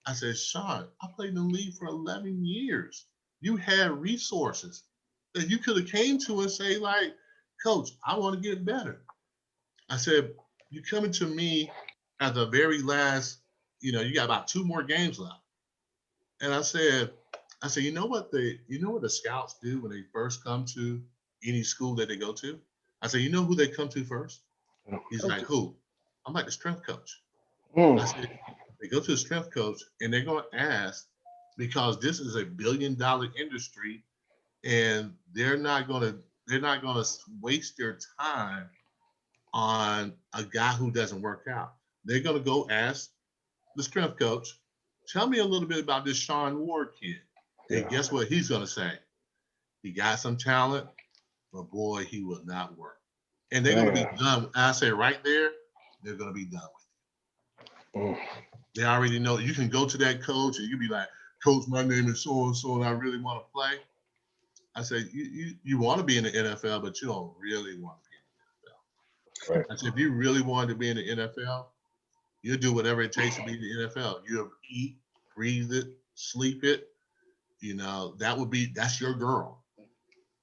Speaker 3: I said, Sean, I played in the league for 11 years. You had resources that you could have came to and say, like, Coach, I want to get better. I said, you coming to me at the very last, you got about 2 more games left. And I said, you know what the scouts do when they first come to any school that they go to? I said, you know who they come to first? He's like, who? I'm like, the strength coach. I said, they go to the strength coach and they're going to ask, because this is $1 billion industry, and they're not going to waste their time on a guy who doesn't work out. They're going to go ask the strength coach, tell me a little bit about this Sean Ward kid. And guess what he's going to say? He got some talent, but boy, he will not work. And they're going to be done. I say right there, they're going to be done with you. They already know. You can go to that coach and you be like, Coach, my name is so-and-so and I really want to play. I say, you want to be in the NFL, but you don't really want to be in the NFL. Right. I said, if you really wanted to be in the NFL, you'll do whatever it takes to be in the NFL. You'll eat, breathe it, sleep it. That's your girl.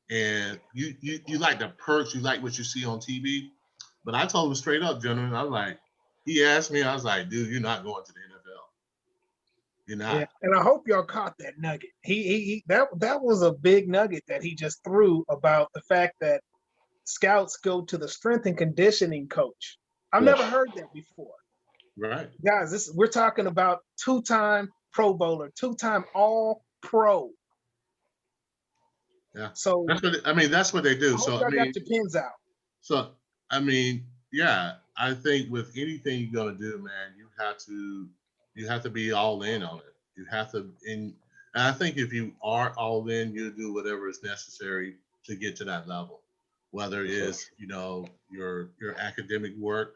Speaker 3: And you like the perks, you like what you see on TV. But I told him straight up, gentlemen, I was like, he asked me, I was like, dude, you're not going to the NFL. You're not.
Speaker 1: Yeah, and I hope y'all caught that nugget. That was a big nugget that he just threw about the fact that scouts go to the strength and conditioning coach. I've never heard that before.
Speaker 3: Right.
Speaker 1: Guys, we're talking about 2-time Pro Bowler, 2-time All-Pro.
Speaker 3: Yeah.
Speaker 1: So
Speaker 3: that's what they do. So
Speaker 1: y'all got your pins out.
Speaker 3: So yeah, I think with anything you're gonna do, man, you have to be all in on it. You have to, and I think if you are all in, you do whatever is necessary to get to that level. Whether it's your academic work,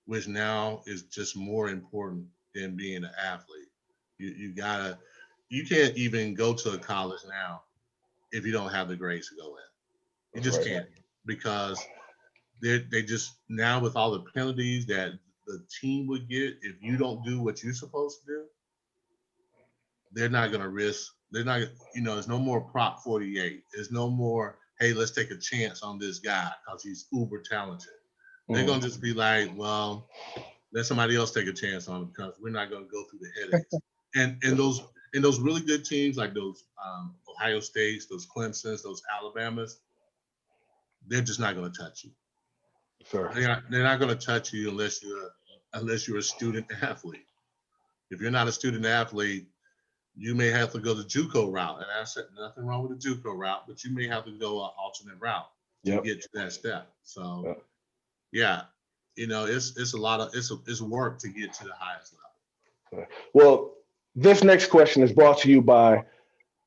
Speaker 3: which now is just more important than being an athlete. You can't even go to a college now if you don't have the grades to go in. You just can't, because they just, now with all the penalties that the team would get if you don't do what you're supposed to do, they're not going to risk. They're not, there's no more Prop 48. There's no more, hey, let's take a chance on this guy because he's uber talented. They're going to just be like, well, let somebody else take a chance on him because we're not going to go through the headaches. And those really good teams like those Ohio States, those Clemsons, those Alabamas, they're just not going to touch you.
Speaker 2: Sure.
Speaker 3: They're not going to touch you unless you're a student athlete. If you're not a student athlete, you may have to go the JUCO route. And I said nothing wrong with the JUCO route, but you may have to go an alternate route to get to that step. So, it's a lot of it's work to get to the highest level.
Speaker 2: Well, this next question is brought to you by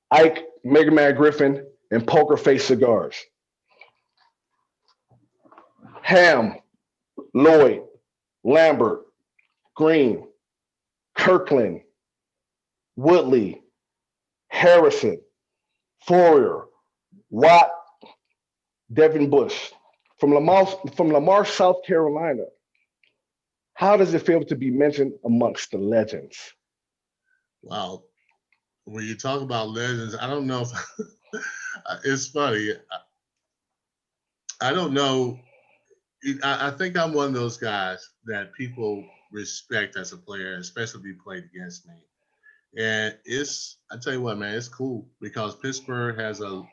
Speaker 2: Ike, Mega Man Griffin, and Poker Face Cigars. Ham, Lloyd, Lambert, Green, Kirkland, Woodley, Harrison, Fourier, Watt, Devin Bush. From Lamar, South Carolina, how does it feel to be mentioned amongst the legends?
Speaker 3: Well, when you talk about legends, I don't know if it's funny. I don't know. I think I'm one of those guys that people respect as a player, especially if you played against me. And I tell you what, man, it's cool because Pittsburgh has a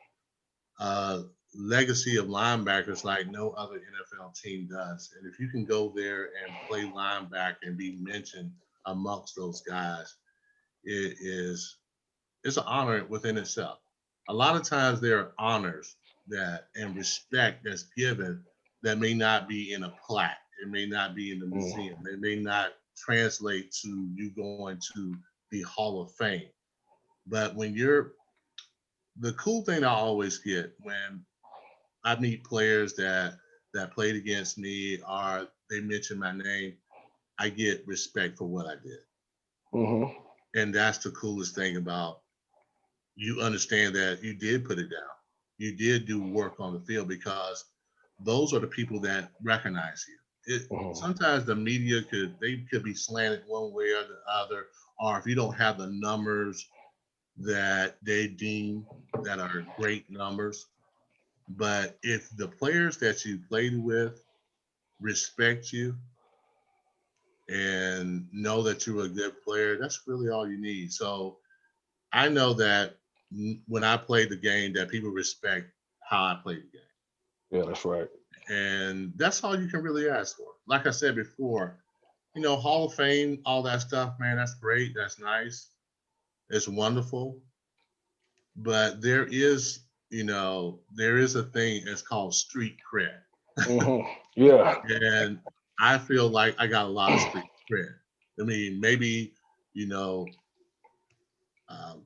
Speaker 3: legacy of linebackers like no other NFL team does. And if you can go there and play linebacker and be mentioned amongst those guys, it's an honor within itself. A lot of times there are honors and respect that's given that may not be in a plaque. It may not be in the museum. It may not translate to you going to the Hall of Fame. But the cool thing I always get when I meet players that played against me or they mention my name, I get respect for what I did.
Speaker 2: Mm-hmm.
Speaker 3: And that's the coolest thing about you understand that you did put it down. You did do work on the field because those are the people that recognize you. Sometimes the media could be slanted one way or the other, or if you don't have the numbers that they deem that are great numbers. But if the players that you played with respect you and know that you're a good player, that's really all you need. So I know that when I played the game, that people respect how I played the game.
Speaker 2: Yeah, that's right.
Speaker 3: And that's all you can really ask for. Like I said before, Hall of Fame, all that stuff, man, that's great. That's nice. It's wonderful. But there is a thing that's called street cred.
Speaker 2: Mm-hmm. Yeah.
Speaker 3: And I feel like I got a lot of street cred. I mean, maybe,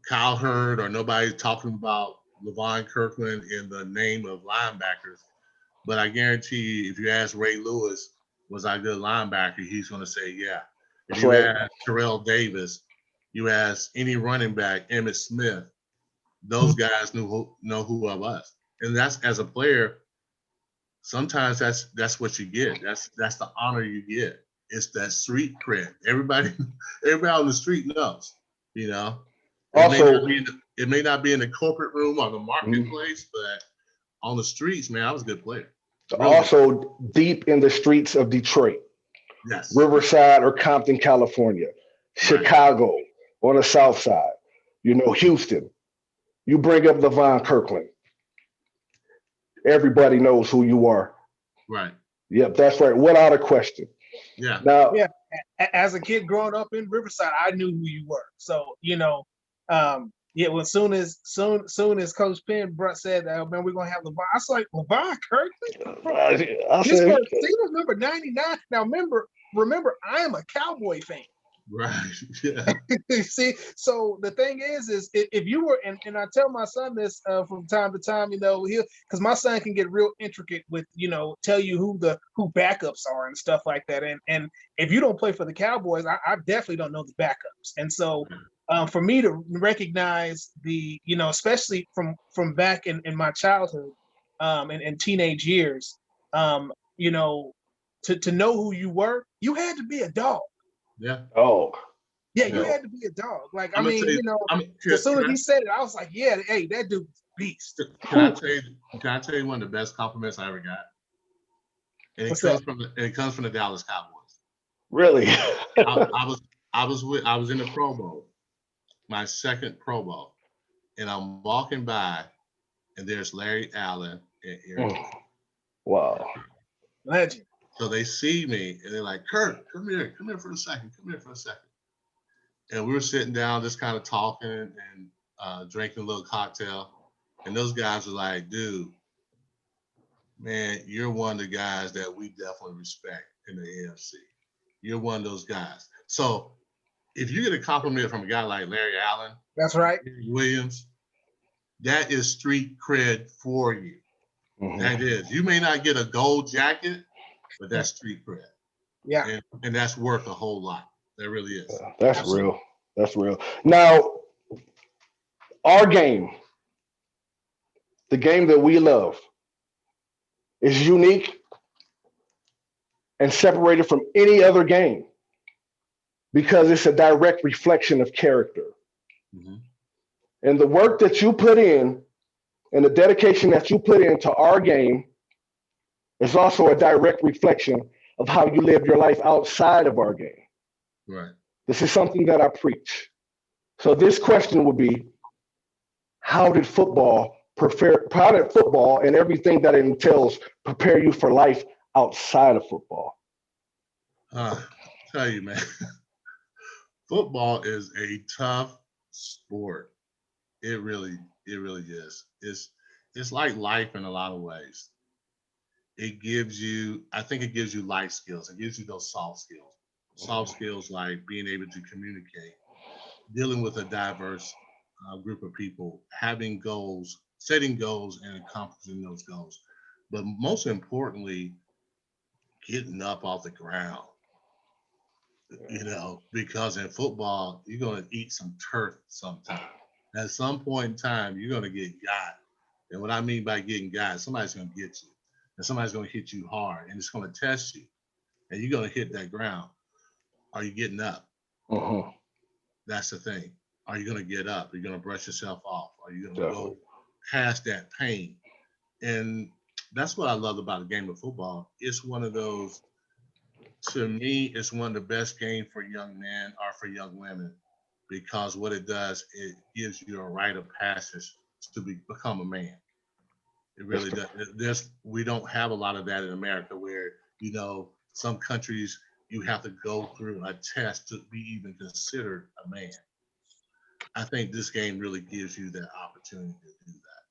Speaker 3: Kyle Hurd or nobody talking about Levon Kirkland in the name of linebackers. But I guarantee you, if you ask Ray Lewis, was I a good linebacker? He's going to say, yeah. If you ask Terrell Davis, you ask any running back, Emmitt Smith, those guys know who I was. And that's, as a player, sometimes that's what you get. That's the honor you get. It's that street cred. Everybody on the street knows, It may not be in the corporate room or the marketplace, but on the streets, man, I was a good player.
Speaker 2: Really also good. Deep in the streets of Detroit.
Speaker 3: Yes.
Speaker 2: Riverside or Compton, California. Chicago on the south side. Houston. You bring up Levon Kirkland. Everybody knows who you are.
Speaker 3: Right.
Speaker 2: Yep, that's right. Without a question.
Speaker 3: Yeah.
Speaker 2: Now,
Speaker 1: as a kid growing up in Riverside, I knew who you were. So, well, soon as Coach Penn said, "Man, we're gonna have LeVon," I was like, "LeVon Kirkland, Pittsburgh Steelers number 99." Now, remember, I am a Cowboy fan.
Speaker 3: Right. Yeah.
Speaker 1: See, so the thing is if you were, and I tell my son this from time to time, because my son can get real intricate with, tell you who backups are and stuff like that. And if you don't play for the Cowboys, I definitely don't know the backups. And so for me to recognize the, especially from back in my childhood and teenage years, to know who you were, you had to be a dog.
Speaker 3: Yeah.
Speaker 2: Oh.
Speaker 1: Yeah, you had to be a dog. Like, as soon as he said it, I was like, yeah, hey, that dude's beast.
Speaker 3: Can I tell you one of the best compliments I ever got? And it comes from the Dallas Cowboys.
Speaker 2: Really?
Speaker 3: I was in the Pro Bowl, my second Pro Bowl, and I'm walking by, and there's Larry Allen and Eric.
Speaker 2: Wow.
Speaker 1: Legend.
Speaker 3: So they see me and they're like, "Kurt, come here for a second. And we were sitting down, just kind of talking and drinking a little cocktail. And those guys were like, "Dude, man, you're one of the guys that we definitely respect in the AFC. You're one of those guys." So if you get a compliment from a guy like Larry Allen,
Speaker 1: that's right,
Speaker 3: Williams, that is street cred for you. Mm-hmm. That is. You may not get a gold jacket, but that's street cred.
Speaker 1: Yeah.
Speaker 3: And that's worth a whole lot. That really is.
Speaker 2: That's Absolutely. Real. That's real. Now, our game, the game that we love, is unique and separated from any other game because it's a direct reflection of character.
Speaker 3: Mm-hmm.
Speaker 2: And the work that you put in and the dedication that you put into our game is also a direct reflection of how you live your life outside of our game.
Speaker 3: Right.
Speaker 2: This is something that I preach. So this question would be, how did football and everything that it entails prepare you for life outside of football?
Speaker 3: Tell you, man, football is a tough sport. It really is. It's like life in a lot of ways. I think it gives you life skills. It gives you those soft skills. Soft skills like being able to communicate, dealing with a diverse group of people, having goals, setting goals and accomplishing those goals. But most importantly, getting up off the ground, because in football, you're going to eat some turf sometime. At some point in time, you're going to get got. And what I mean by getting got, somebody's going to get you. And somebody's going to hit you hard. And it's going to test you. And you're going to hit that ground. Are you getting up?
Speaker 2: Uh-huh.
Speaker 3: That's the thing. Are you going to get up? Are you going to brush yourself off? Are you going to go past that pain? And that's what I love about the game of football. It's one of those, to me, it's one of the best games for young men or for young women, because what it does, it gives you a rite of passage to become a man. It really does. We don't have a lot of that in America where, some countries you have to go through a test to be even considered a man. I think this game really gives you that opportunity to do that.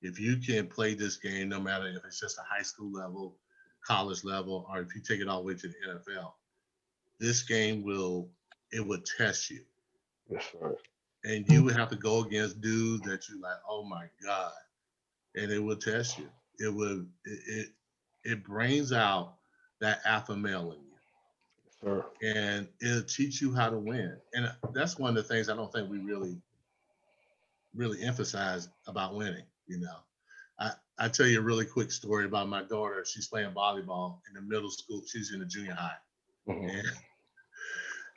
Speaker 3: If you can play this game, no matter if it's just a high school level, college level, or if you take it all the way to the NFL, this game will test you.
Speaker 2: Yes, sir.
Speaker 3: And you would have to go against dudes that you're like, oh my God. And it will test you. It brings out that alpha male in you.
Speaker 2: Sure.
Speaker 3: And it'll teach you how to win. And that's one of the things I don't think we really emphasize about winning. I tell you a really quick story about my daughter. She's playing volleyball in the middle school. She's in the junior high. Mm-hmm. And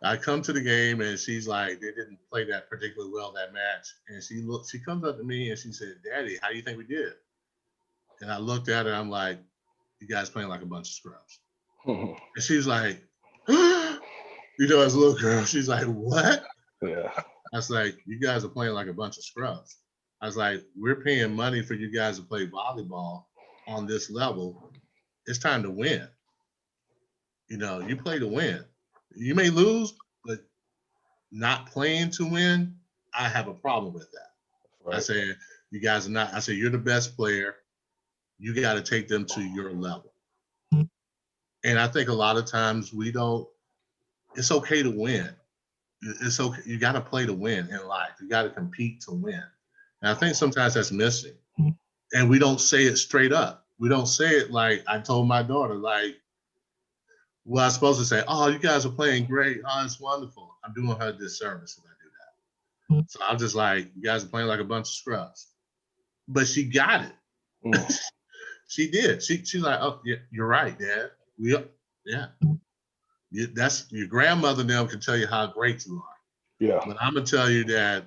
Speaker 3: I come to the game and she's like, they didn't play that particularly well, that match. And she comes up to me and she said, Daddy, how do you think we did? And I looked at her, I'm like, you guys playing like a bunch of scrubs. Mm-hmm. And she's like, as a little girl, she's like, what?
Speaker 2: Yeah.
Speaker 3: I was like, you guys are playing like a bunch of scrubs. I was like, we're paying money for you guys to play volleyball on this level. It's time to win. You play to win. You may lose, but not playing to win, I have a problem with that. Right. I said, you guys are not. I said, you're the best player. You got to take them to your level. And I think a lot of times it's okay to win. It's okay. You got to play to win in life. You got to compete to win. And I think sometimes that's missing. And we don't say it straight up. We don't say it like I told my daughter, like, well, I'm supposed to say, oh, you guys are playing great. Oh, it's wonderful. I'm doing her a disservice if I do that. So I'm just like, you guys are playing like a bunch of scrubs. But she got it. She did. She's like, oh, yeah, you're right, Dad. That's your grandmother now can tell you how great you are. Yeah. But I'm gonna tell you that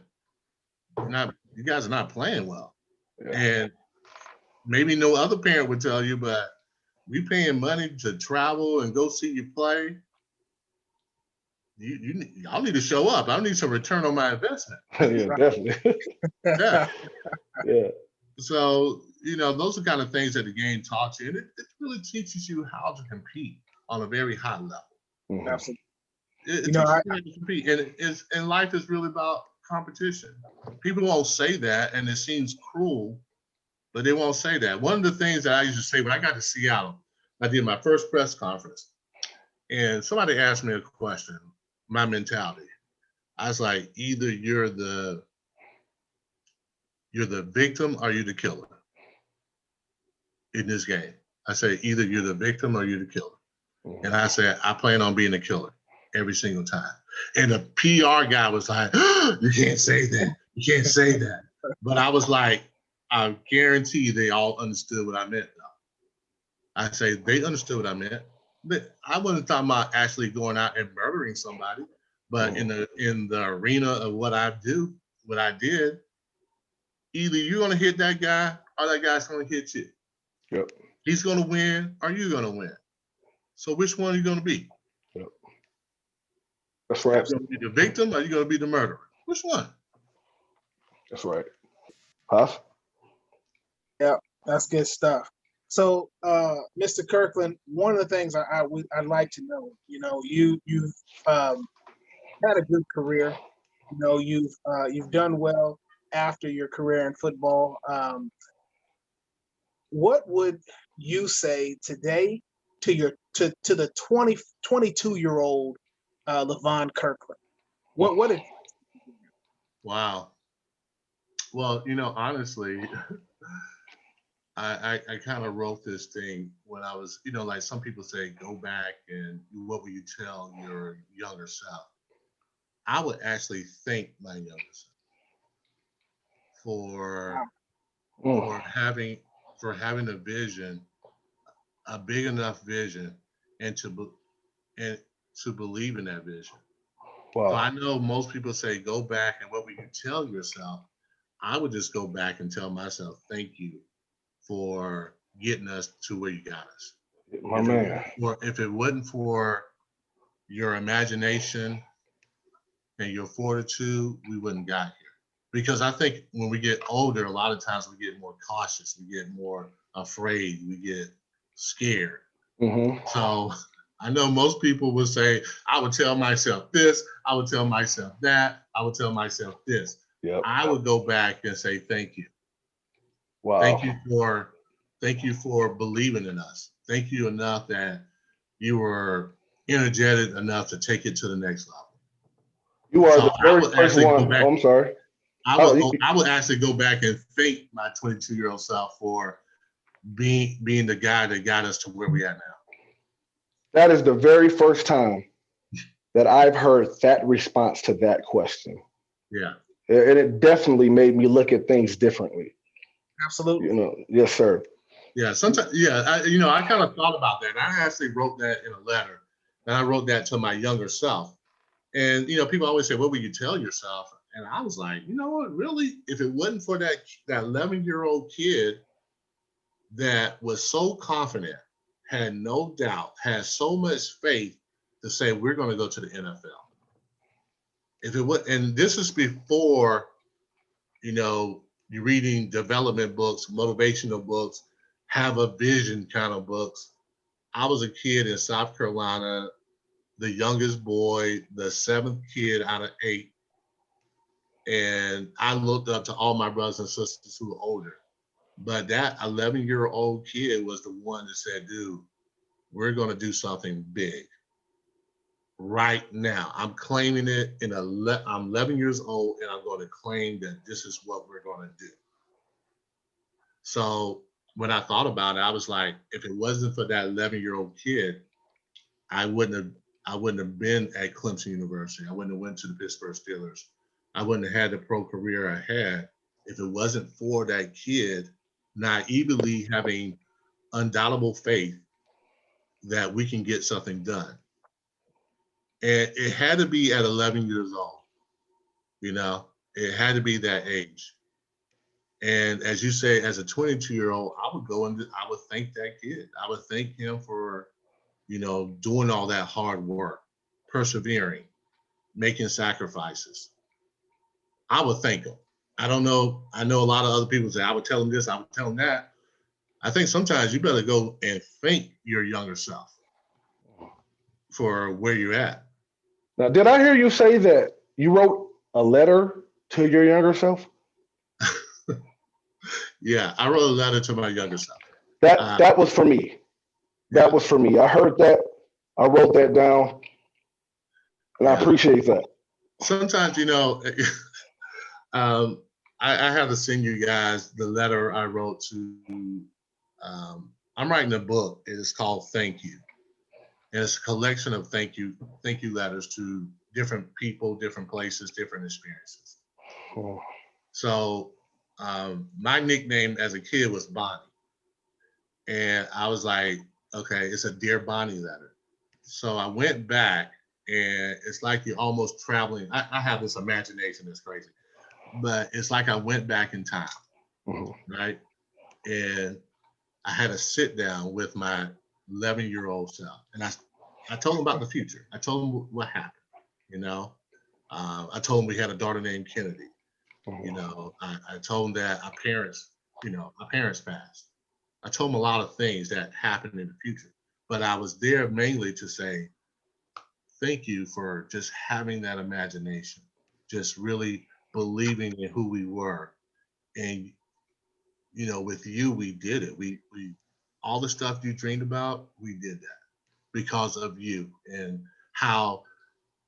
Speaker 3: you guys are not playing well. Yeah. And maybe no other parent would tell you, but we paying money to travel and go see you play. Y'all need to show up. I need some return on my investment.
Speaker 2: Yeah, definitely.
Speaker 3: Yeah.
Speaker 2: Yeah.
Speaker 3: So, those are kind of things that the game taught you. And it really teaches you how to compete on a very high level.
Speaker 1: Mm-hmm. Absolutely.
Speaker 3: It teaches you how to compete. And life is really about competition. People won't say that, and it seems cruel, but they won't say that. One of the things that I used to say when I got to Seattle, I did my first press conference, and somebody asked me a question, my mentality. I was like, either you're the victim or you're the killer in this game. I say, either you're the victim or you're the killer. Mm-hmm. And I said, I plan on being a killer every single time. And the PR guy was like, you can't say that. You can't say that. But I was like, I guarantee they all understood what I meant, though. I say, they understood what I meant. I wasn't talking about actually going out and murdering somebody, but in the arena of what I did, either you're going to hit that guy or that guy's going to hit you.
Speaker 2: Yep.
Speaker 3: He's going to win or you're going to win. So which one are you going to be?
Speaker 2: Yep. That's right.
Speaker 3: Are you going to be the victim or are you going to be the murderer? Which one?
Speaker 2: That's right. Huff?
Speaker 1: Yeah, that's good stuff. So, Mr. Kirkland, one of the things I'd like to know, you've had a good career. You've done well after your career in football. What would you say today to the 22-year-old Levon Kirkland? What did
Speaker 3: Wow. Well, honestly, I kind of wrote this thing when I was, like some people say, go back and what will you tell your younger self? I would actually thank my younger self for having a vision, a big enough vision, and to believe in that vision.
Speaker 2: Wow.
Speaker 3: So I know most people say, go back and what will you tell yourself? I would just go back and tell myself, thank you for getting us to where you got us.
Speaker 2: My man.
Speaker 3: If it wasn't for your imagination and your fortitude, we wouldn't got here. Because I think when we get older, a lot of times we get more cautious, we get more afraid, we get scared.
Speaker 2: Mm-hmm.
Speaker 3: So I know most people will say, I would tell myself this, I would tell myself that, I would tell myself this.
Speaker 2: Yep.
Speaker 3: I would go back and say, thank you.
Speaker 2: Wow.
Speaker 3: Thank you for believing in us. Thank you enough that you were energetic enough to take it to the next level.
Speaker 2: You are
Speaker 3: So
Speaker 2: the very first one. I'm sorry.
Speaker 3: I would actually go back and thank my 22-year-old self for being the guy that got us to where we are now.
Speaker 2: That is the very first time that I've heard that response to that question.
Speaker 3: Yeah.
Speaker 2: And it definitely made me look at things differently.
Speaker 1: Absolutely.
Speaker 2: Yes, sir.
Speaker 3: Yeah. Sometimes, I kind of thought about that. I actually wrote that in a letter, and I wrote that to my younger self. And people always say, "What would you tell yourself?" And I was like, you know what? Really, if it wasn't for that 11-year-old kid that was so confident, had no doubt, had so much faith to say we're going to go to the NFL. If it was, and this is before, you're reading development books, motivational books, have a vision kind of books. I was a kid in South Carolina, the youngest boy, the 7th kid out of 8. And I looked up to all my brothers and sisters who were older. But that 11-year-old kid was the one that said, dude, we're going to do something big right now. I'm claiming it. I'm 11 years old, and I'm going to claim that this is what we're going to do. So when I thought about it, I was like, if it wasn't for that 11-year-old kid, I wouldn't have been at Clemson University. I wouldn't have went to the Pittsburgh Steelers. I wouldn't have had the pro career I had if it wasn't for that kid naively having undoubtable faith that we can get something done. And it had to be at 11 years old. It had to be that age. And as you say, as a 22-year-old, I would thank that kid. I would thank him for, doing all that hard work, persevering, making sacrifices. I would thank him. I don't know. I know a lot of other people say, I would tell him this, I would tell him that. I think sometimes you better go and thank your younger self for where you're at.
Speaker 2: Now, did I hear you say that you wrote a letter to your younger self?
Speaker 3: Yeah, I wrote a letter to my younger self.
Speaker 2: That was for me. That was for me. I heard that. I wrote that down. And I appreciate that.
Speaker 3: Sometimes, I have to send you guys the letter I wrote to, I'm writing a book. It is called Thank You. And it's a collection of thank you letters to different people, different places, different experiences.
Speaker 2: Oh.
Speaker 3: So my nickname as a kid was Bonnie. And I was like, okay, it's a Dear Bonnie letter. So I went back, and it's like you're almost traveling. I have this imagination that's crazy. but it's like I went back in time,
Speaker 2: Mm-hmm.
Speaker 3: right? And I had a sit down with my 11-year-old self, and I told him about the future. I told him what happened. You know, I told him we had a daughter named Kennedy. You know, I told him that our parents passed. I told him a lot of things that happened in the future, but I was there mainly to say, thank you for just having that imagination, just really believing in who we were. And, you know, with you, we did it. We all the stuff you dreamed about, we did that because of you and how,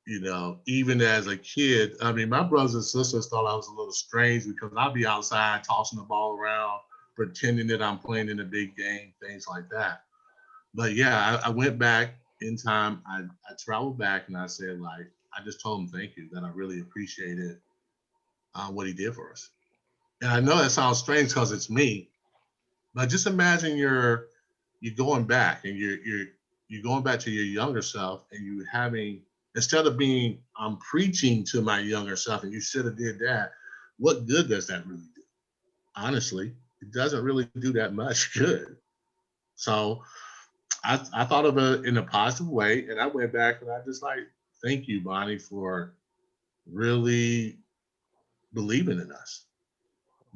Speaker 3: you know, even as a kid, I mean, my brothers and sisters thought I was a little strange because I'd be outside tossing the ball around, pretending that I'm playing in a big game, things like that. But yeah, I went back in time. I traveled back and I said, like, I just told him thank you, that I really appreciated what he did for us. And I know that sounds strange because it's me, but just imagine you're going back and you're going back to your younger self and you having, instead of being I'm preaching to my younger self and you should have did that, what good does that really do? Honestly, it doesn't really do that much good. So I thought of it in a positive way, and I went back and I just like, thank you, Bonnie, for really believing in us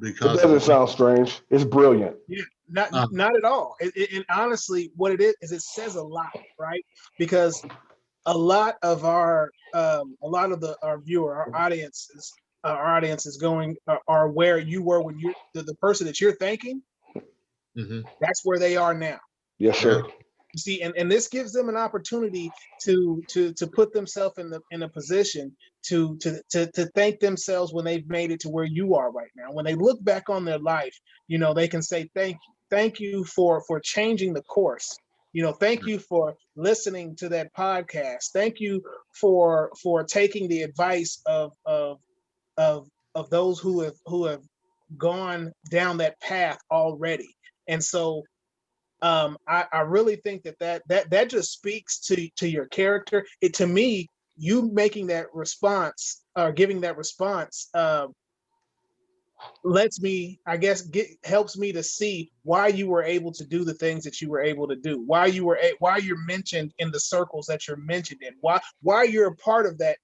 Speaker 2: It
Speaker 3: because of
Speaker 2: doesn't sound strange. It's brilliant.
Speaker 1: Yeah,
Speaker 3: uh,
Speaker 1: not at all. And honestly, what it is it says a lot, right? Because a lot of our viewer, our audience is going are where you were when you're the person that you're thanking.
Speaker 3: mhm,
Speaker 1: That's where they are now.
Speaker 2: Yes,
Speaker 3: yeah,
Speaker 2: sir.
Speaker 1: You see, and this gives them an opportunity to put themselves in a position to thank themselves when they've made it to where you are right now. When they look back on their life, you know, they can say thank you for changing the course. You know, thank you for listening to that podcast. Thank you for taking the advice of those who have gone down that path already. And so I really think that just speaks to your character. It to me, you making that response or giving that response lets me, I guess, helps me to see why you were able to do the things that you were able to do, why you're mentioned in the circles that you're mentioned in, why you're a part of that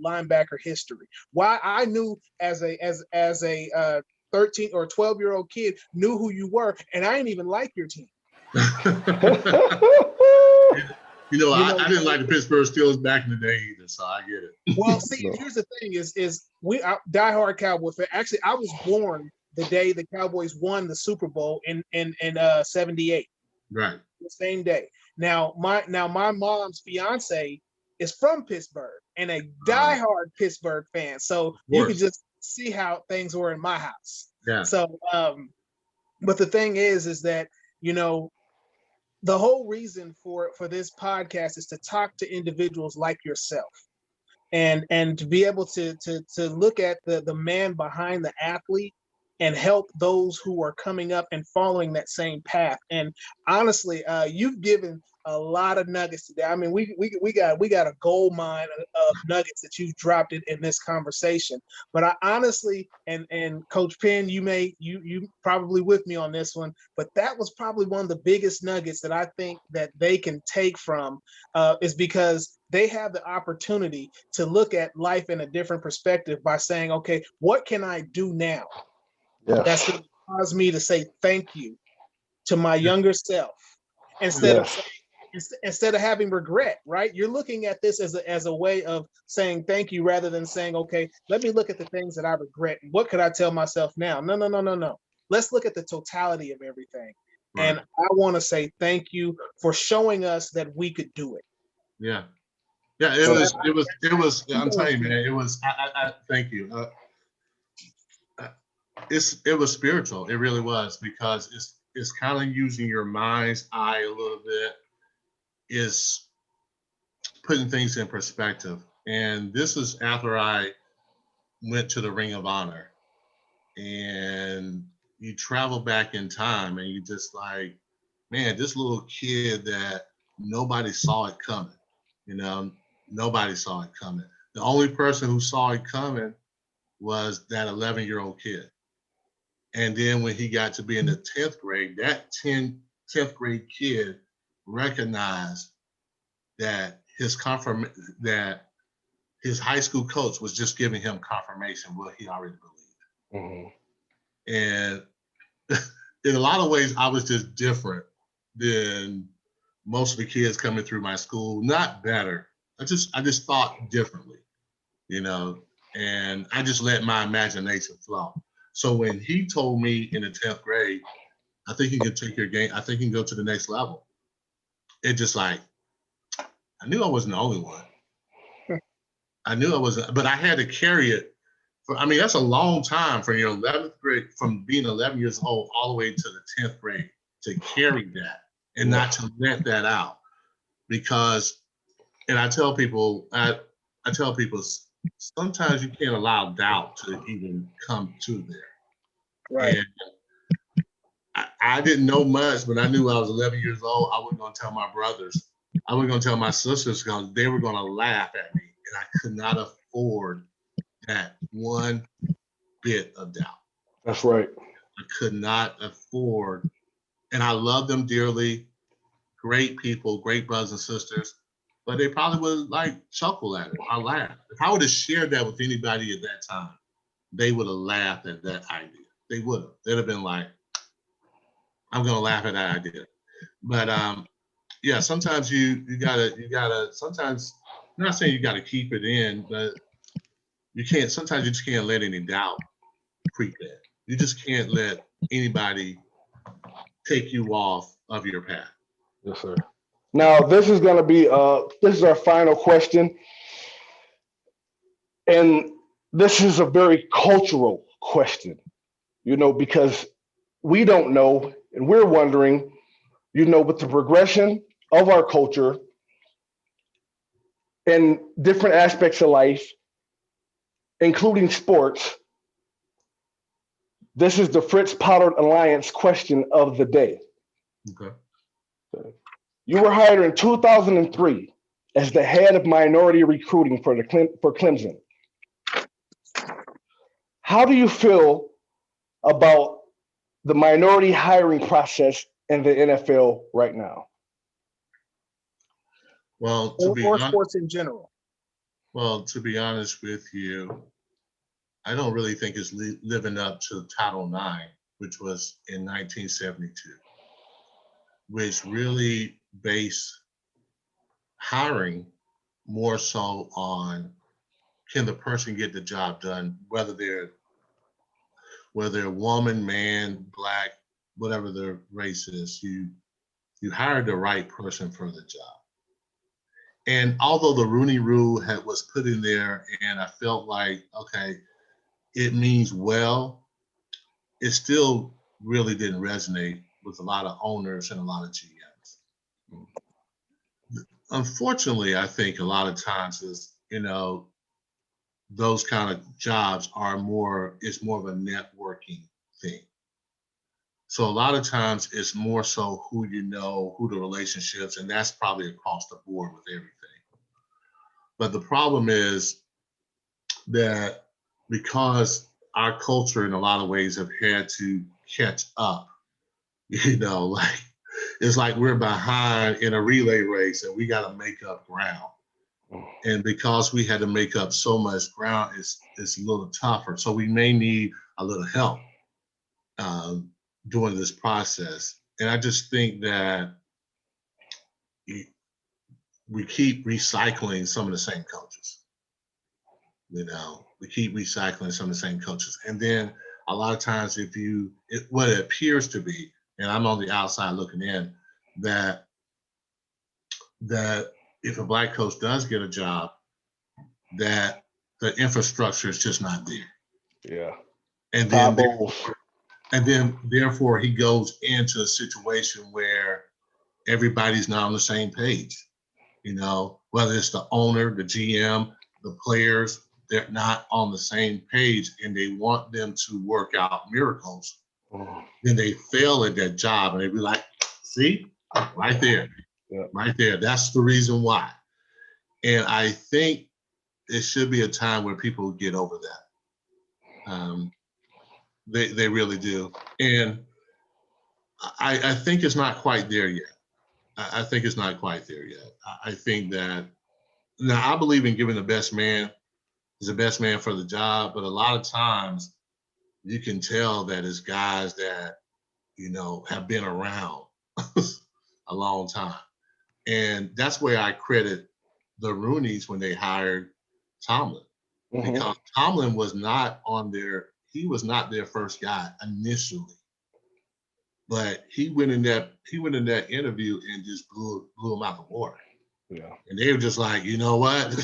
Speaker 1: linebacker history, why I knew as a 13 or 12-year-old kid knew who you were, and I didn't even like your team.
Speaker 3: You know,
Speaker 1: You
Speaker 3: I
Speaker 1: know,
Speaker 3: didn't like the Pittsburgh Steelers back in the day either, so I get it.
Speaker 1: well, see,
Speaker 2: No.
Speaker 1: here's the thing: is we diehard Cowboy fan. Actually, I was born the day the Cowboys won the Super Bowl in '78,
Speaker 3: Right.
Speaker 1: the same day. Now my mom's fiance is from Pittsburgh and a
Speaker 3: Of
Speaker 1: diehard Pittsburgh fan, so you can
Speaker 3: course.
Speaker 1: just see how things were in my house.
Speaker 3: Yeah.
Speaker 1: So, but the thing is that you know the whole reason for this podcast is to talk to individuals like yourself and to be able to look at the man behind the athlete and help those who are coming up and following that same path. And honestly, you've given a lot of nuggets today. I mean, we got a gold mine of nuggets that you've dropped in this conversation. But I honestly, and Coach Penn, you probably with me on this one, but that was probably one of the biggest nuggets that I think that they can take from is because they have the opportunity to look at life in a different perspective by saying, okay, what can I do now that's
Speaker 2: Yes.
Speaker 1: going to cause me to say thank you to my
Speaker 3: Yeah.
Speaker 1: younger self instead of
Speaker 2: Yes.
Speaker 1: instead of having regret, right? You're looking at this as a way of saying thank you rather than saying, okay, let me look at the things that I regret. What could I tell myself now? No. Let's look at the totality of everything.
Speaker 3: Right.
Speaker 1: And I want to say thank you for showing us that we could do it.
Speaker 3: Yeah. Yeah. It
Speaker 1: So
Speaker 3: was. It was. It was. I'm
Speaker 1: kudos
Speaker 3: telling
Speaker 1: to
Speaker 3: you,
Speaker 1: you.
Speaker 3: man. It was. I thank you. It was spiritual. It really was because it's kind of using your mind's eye a little bit. Is putting things in perspective. And this is after I went to the Ring of Honor, and you travel back in time, and you just like, man, this little kid that nobody saw it coming. You know, nobody saw it coming. The only person who saw it coming was that 11-year-old kid. And then when he got to be in the 10th grade, that 10th grade kid recognized that that his high school coach was just giving him confirmation what he already believed. Mm-hmm. And in a lot of ways, I was just different than most of the kids coming through my school. Not better. I just thought differently, and I just let my imagination flow. So when he told me in the 10th grade, I think you can take your game, I think you can go to the next level. It just like, I knew I wasn't the only one. I knew I wasn't, but I had to carry it. That's a long time from your 11th grade, from being 11 years old all the way to the 10th grade, to carry that and not to let that out. Because, and I tell people, sometimes you can't allow doubt to even come to there.
Speaker 1: Right.
Speaker 3: And I didn't know much, but I knew when I was 11 years old, I wasn't going to tell my brothers. I wasn't going to tell my sisters because they were going to laugh at me. And I could not afford that one bit of doubt.
Speaker 2: That's right.
Speaker 3: I could not afford, and I love them dearly. Great people, great brothers and sisters, but they probably would like chuckle at it or laugh. If I would have shared that with anybody at that time, they would have laughed at that idea. They would have. They'd have been like, I'm gonna laugh at that idea. But yeah, sometimes you gotta sometimes, I'm not saying you gotta keep it in, but sometimes you just can't let any doubt creep in. You just can't let anybody take you off of your path.
Speaker 2: Yes, sir. Now, this is going to be, this is our final question. And this is a very cultural question, because we don't know, and we're wondering, with the progression of our culture and different aspects of life, including sports, this is the Fritz Pollard Alliance question of the day.
Speaker 3: Okay.
Speaker 2: You were hired in 2003 as the head of minority recruiting for Clemson. How do you feel about the minority hiring process in the NFL right now?
Speaker 3: Well,
Speaker 1: or sports in general.
Speaker 3: Well, to be honest with you, I don't really think it's living up to Title IX, which was in 1972, which really based hiring more so on, can the person get the job done, whether they're a woman, man, black, whatever their race is, you hired the right person for the job. And although the Rooney Rule was put in there, and I felt like, okay, it means well, it still really didn't resonate with a lot of owners and a lot of GMs. Unfortunately, I think a lot of times is, those kind of jobs it's more of a networking thing. So a lot of times it's more so who who the relationships, and that's probably across the board with everything. But the problem is that because our culture in a lot of ways have had to catch up, it's like we're behind in a relay race and we got to make up ground. And because we had to make up so much ground, it's a little tougher. So we may need a little help during this process. And I just think that we keep recycling some of the same coaches. We keep recycling some of the same coaches. And then a lot of times what it appears to be, and I'm on the outside looking in, that if a black coach does get a job, that the infrastructure is just not there.
Speaker 2: Yeah.
Speaker 3: And then therefore he goes into a situation where everybody's not on the same page. Whether it's the owner, the GM, the players, they're not on the same page, and they want them to work out miracles. Then they fail at that job, and they be like, see, right there. Yeah. Right there. That's the reason why. And I think it should be a time where people get over that. They really do. And I think it's not quite there yet. I think it's not quite there yet. I think that now I believe in giving the best man is the best man for the job, but a lot of times you can tell that it's guys that, have been around a long time. And that's where I credit the Rooneys when they hired Tomlin, because Tomlin was not he was not their first guy initially. But he went in that interview and just blew him out the water.
Speaker 2: Yeah.
Speaker 3: And they were just like, you know what?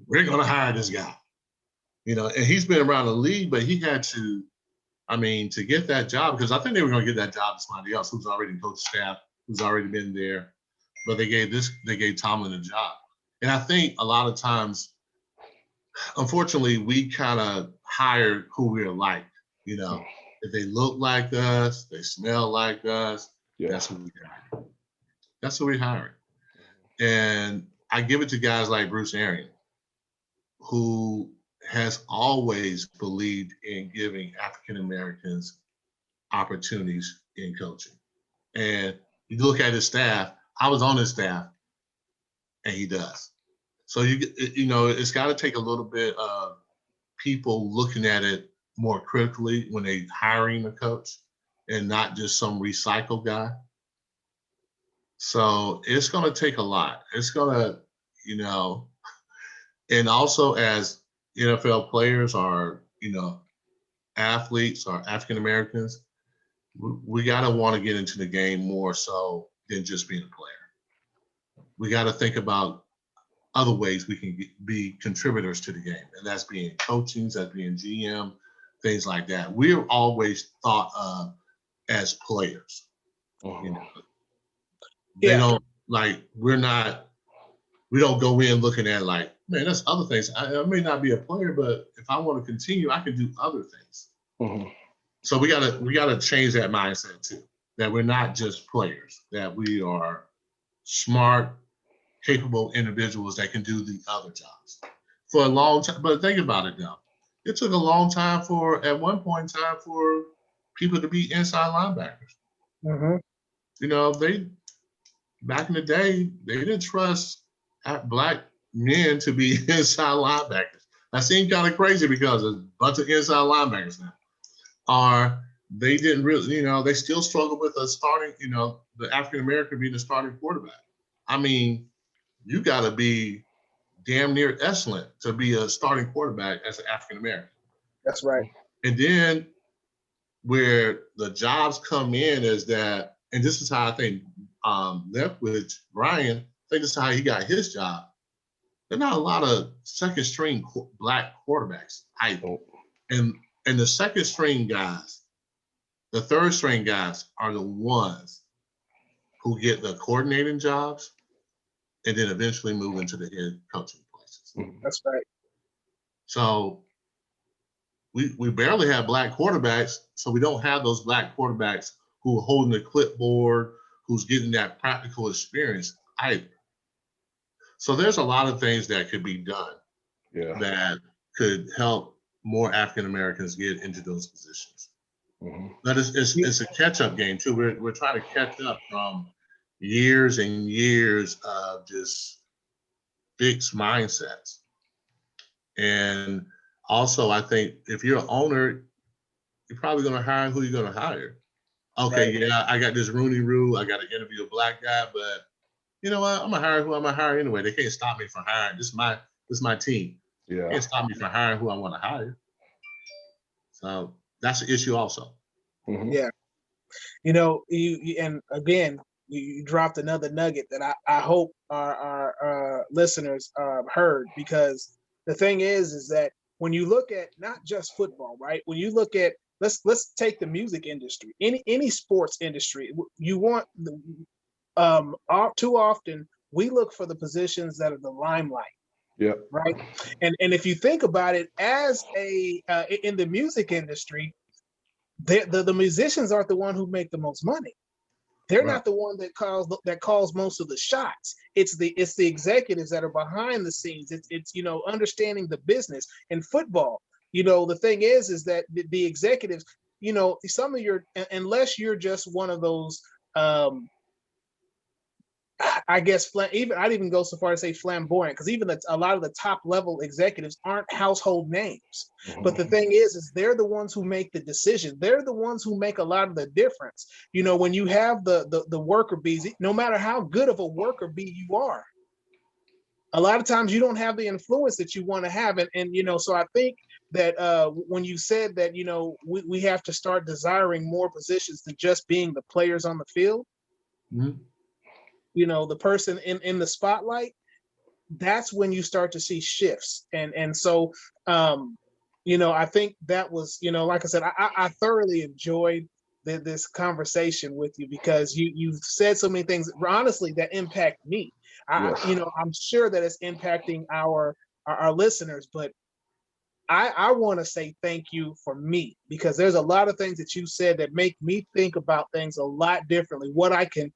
Speaker 3: We're gonna hire this guy. And he's been around the league, but he had to, to get that job, because I think they were gonna get that job to somebody else who's already coached staff, who's already been there. But they gave Tomlin a job. And I think a lot of times, unfortunately, we kind of hired who we're like, If they look like us, they smell like us, that's who we hire. That's who we hire. And I give it to guys like Bruce Arians, who has always believed in giving African Americans opportunities in coaching. And you look at his staff, I was on his staff, and he does. So it's got to take a little bit of people looking at it more critically when they're hiring a coach, and not just some recycled guy. So it's going to take a lot. It's going to, and also as NFL players or, athletes or African Americans, we got to want to get into the game more so than just being a player. We got to think about other ways we can be contributors to the game, and that's being coaching, that's being GM, things like that. We're always thought of as players. They don't we don't go in looking at like, man, that's other things. I may not be a player, but if I want to continue, I can do other things. So we gotta change that mindset too, that we're not just players, that we are smart, capable individuals that can do the other jobs for a long time. But think about it now. It took a long time at one point in time for people to be inside linebackers. They back in the day, they didn't trust Black men to be inside linebackers. That seemed kind of crazy because there's a bunch of inside linebackers now. Or they didn't really, they still struggle with a starting, the African American being the starting quarterback. You got to be damn near excellent to be a starting quarterback as an African American.
Speaker 1: That's right.
Speaker 3: And then where the jobs come in is that, and this is how I think Leftwich, Brian, I think this is how he got his job. There are not a lot of second string Black quarterbacks either. And the second string guys, the third string guys are the ones who get the coordinating jobs and then eventually move into the head coaching places.
Speaker 1: That's right.
Speaker 3: So we barely have Black quarterbacks, so we don't have those Black quarterbacks who are holding the clipboard, who's getting that practical experience either. So there's a lot of things that could be done that could help more African Americans get into those positions. But it's a catch-up game too. We're trying to catch up from years and years of just fixed mindsets. And also, I think if you're an owner, you're probably going to hire who you're going to hire. Okay, right. I got this Rooney rule. I got to interview a Black guy, but you know what? I'm going to hire who I'm going to hire anyway. They can't stop me from hiring. This is my team. Yeah. They can't stop me from hiring who I want to hire. So that's an issue also.
Speaker 1: Yeah. You and again, you dropped another nugget that I hope our listeners heard, because the thing is that when you look at not just football, right? When you look at let's take the music industry, any sports industry, you want too often we look for the positions that are the limelight.
Speaker 2: Yeah.
Speaker 1: Right. And if you think about it, as in the music industry, the musicians aren't the one who make the most money. They're not the one that calls most of the shots. It's the executives that are behind the scenes. It's understanding the business. In football, the thing is that the executives, some of your, unless you're just one of those, I guess I'd even go so far to say flamboyant, because even a lot of the top level executives aren't household names.
Speaker 2: Mhm.
Speaker 1: But the thing is they're the ones who make the decision. They're the ones who make a lot of the difference. When you have the worker bees, no matter how good of a worker bee you are, a lot of times you don't have the influence that you want to have. And so I think that when you said that, we have to start desiring more positions than just being the players on the field.
Speaker 3: Mhm.
Speaker 1: The person in the spotlight, that's when you start to see shifts. And so, I think that was, like I said, I thoroughly enjoyed this conversation with you, because you've said so many things, honestly, that impact me.
Speaker 2: Yes.
Speaker 1: I'm sure that it's impacting our listeners, but I want to say thank you for me, because there's a lot of things that you said that make me think about things a lot differently. What I can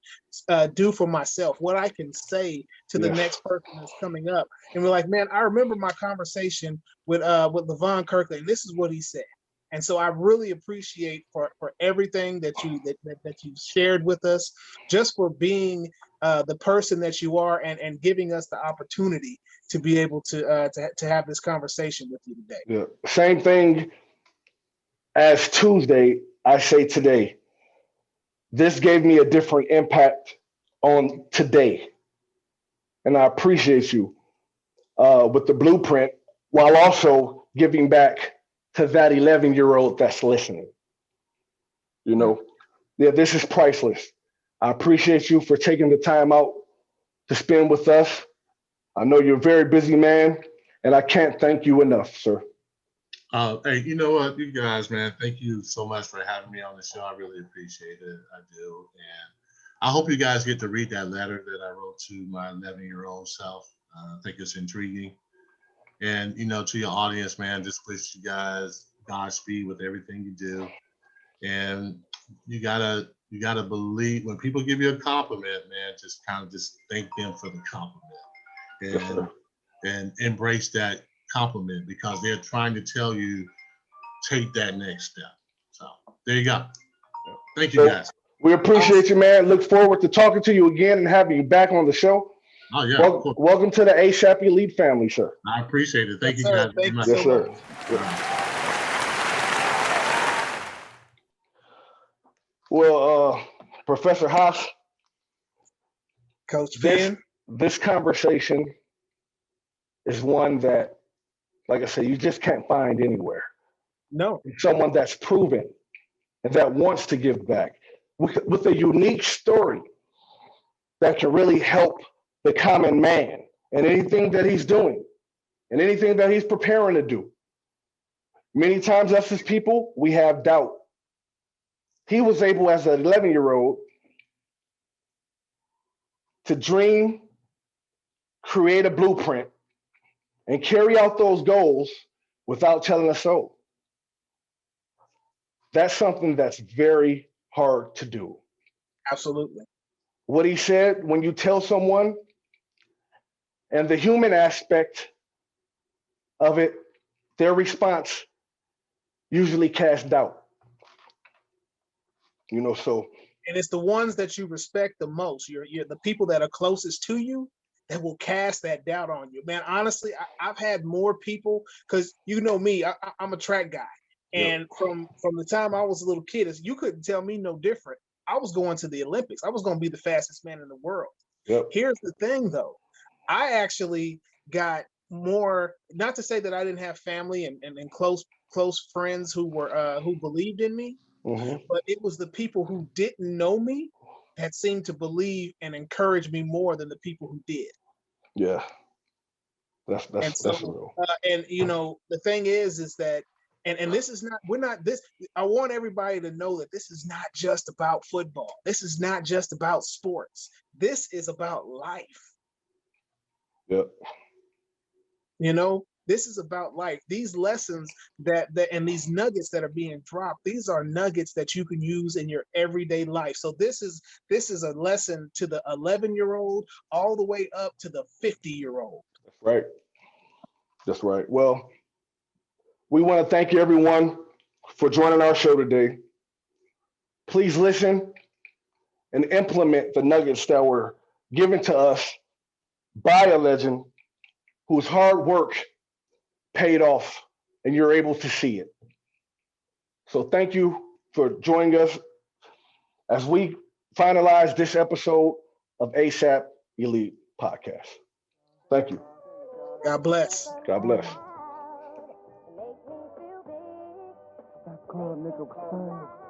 Speaker 1: do for myself, what I can say to the
Speaker 2: Yes.
Speaker 1: next person that's coming up. And we're like, man, I remember my conversation with Levon Kirkland. And this is what he said. And so I really appreciate for everything that you shared with us, just for being the person that you are, and giving us the opportunity to be able to have this conversation with you today.
Speaker 2: Yeah. Same thing as Tuesday, I say today. This gave me a different impact on today. And I appreciate you with the blueprint, while also giving back to that 11-year-old that's listening. Yeah, this is priceless. I appreciate you for taking the time out to spend with us. I know you're a very busy man, and I can't thank you enough, sir.
Speaker 3: Hey, you know what, you guys, man, thank you so much for having me on the show. I really appreciate it. I do. And I hope you guys get to read that letter that I wrote to my 11-year-old self. I think it's intriguing. And, to your audience, man, just wish you guys Godspeed with everything you do. And you gotta believe when people give you a compliment, man, just thank them for the compliment, and embrace that compliment, because they're trying to tell you take that next step. So there you go. Thank you, guys.
Speaker 2: We appreciate you, man. Look forward to talking to you again and having you back on the show.
Speaker 3: Oh yeah.
Speaker 2: Welcome to the ASAP Elite family, sir.
Speaker 3: I appreciate it. Thank you,
Speaker 1: sir.
Speaker 3: guys very much.
Speaker 2: Yes, sir. Well, Professor Haas,
Speaker 1: Coach Ben,
Speaker 2: this conversation is one that, like I said, you just can't find anywhere.
Speaker 1: no,
Speaker 2: Someone that's proven and that wants to give back with a unique story that can really help the common man in anything that he's doing and anything that he's preparing to do. Many times, us as people, we have doubt. He was able, as an 11-year-old, to dream, create a blueprint, and carry out those goals without telling a soul. That's something that's very hard to do.
Speaker 1: absolutely.
Speaker 2: What he said, when you tell someone, and the human aspect of it, their response usually casts doubt. So.
Speaker 1: And it's the ones that you respect the most. You're the people that are closest to you that will cast that doubt on you. Man, honestly, I've had more people, because me, I'm a track guy. And
Speaker 2: Yep.
Speaker 1: from the time I was a little kid, you couldn't tell me no different. I was going to the Olympics. I was going to be the fastest man in the world.
Speaker 2: Yep.
Speaker 1: Here's the thing, though. I actually got more, not to say that I didn't have family and close friends who believed in me,
Speaker 2: Mm-hmm.
Speaker 1: but it was the people who didn't know me that seemed to believe and encourage me more than the people who did.
Speaker 2: Yeah, that's
Speaker 1: So,
Speaker 2: real.
Speaker 1: and the thing is that, and this is not, we're not this. I want everybody to know that this is not just about football. This is not just about sports. This is about life.
Speaker 2: Yep.
Speaker 1: This is about life. These lessons that and these nuggets that are being dropped, these are nuggets that you can use in your everyday life. So this is a lesson to the 11-year-old all the way up to the 50-year-old.
Speaker 2: That's right. Well, We want to thank everyone for joining our show today. Please listen and implement the nuggets that were given to us by a legend whose hard work paid off, and you're able to see it. So thank you for joining us as we finalize this episode of ASAP Elite Podcast. Thank you.
Speaker 1: God bless.
Speaker 2: God bless.
Speaker 5: Stop calling nigga.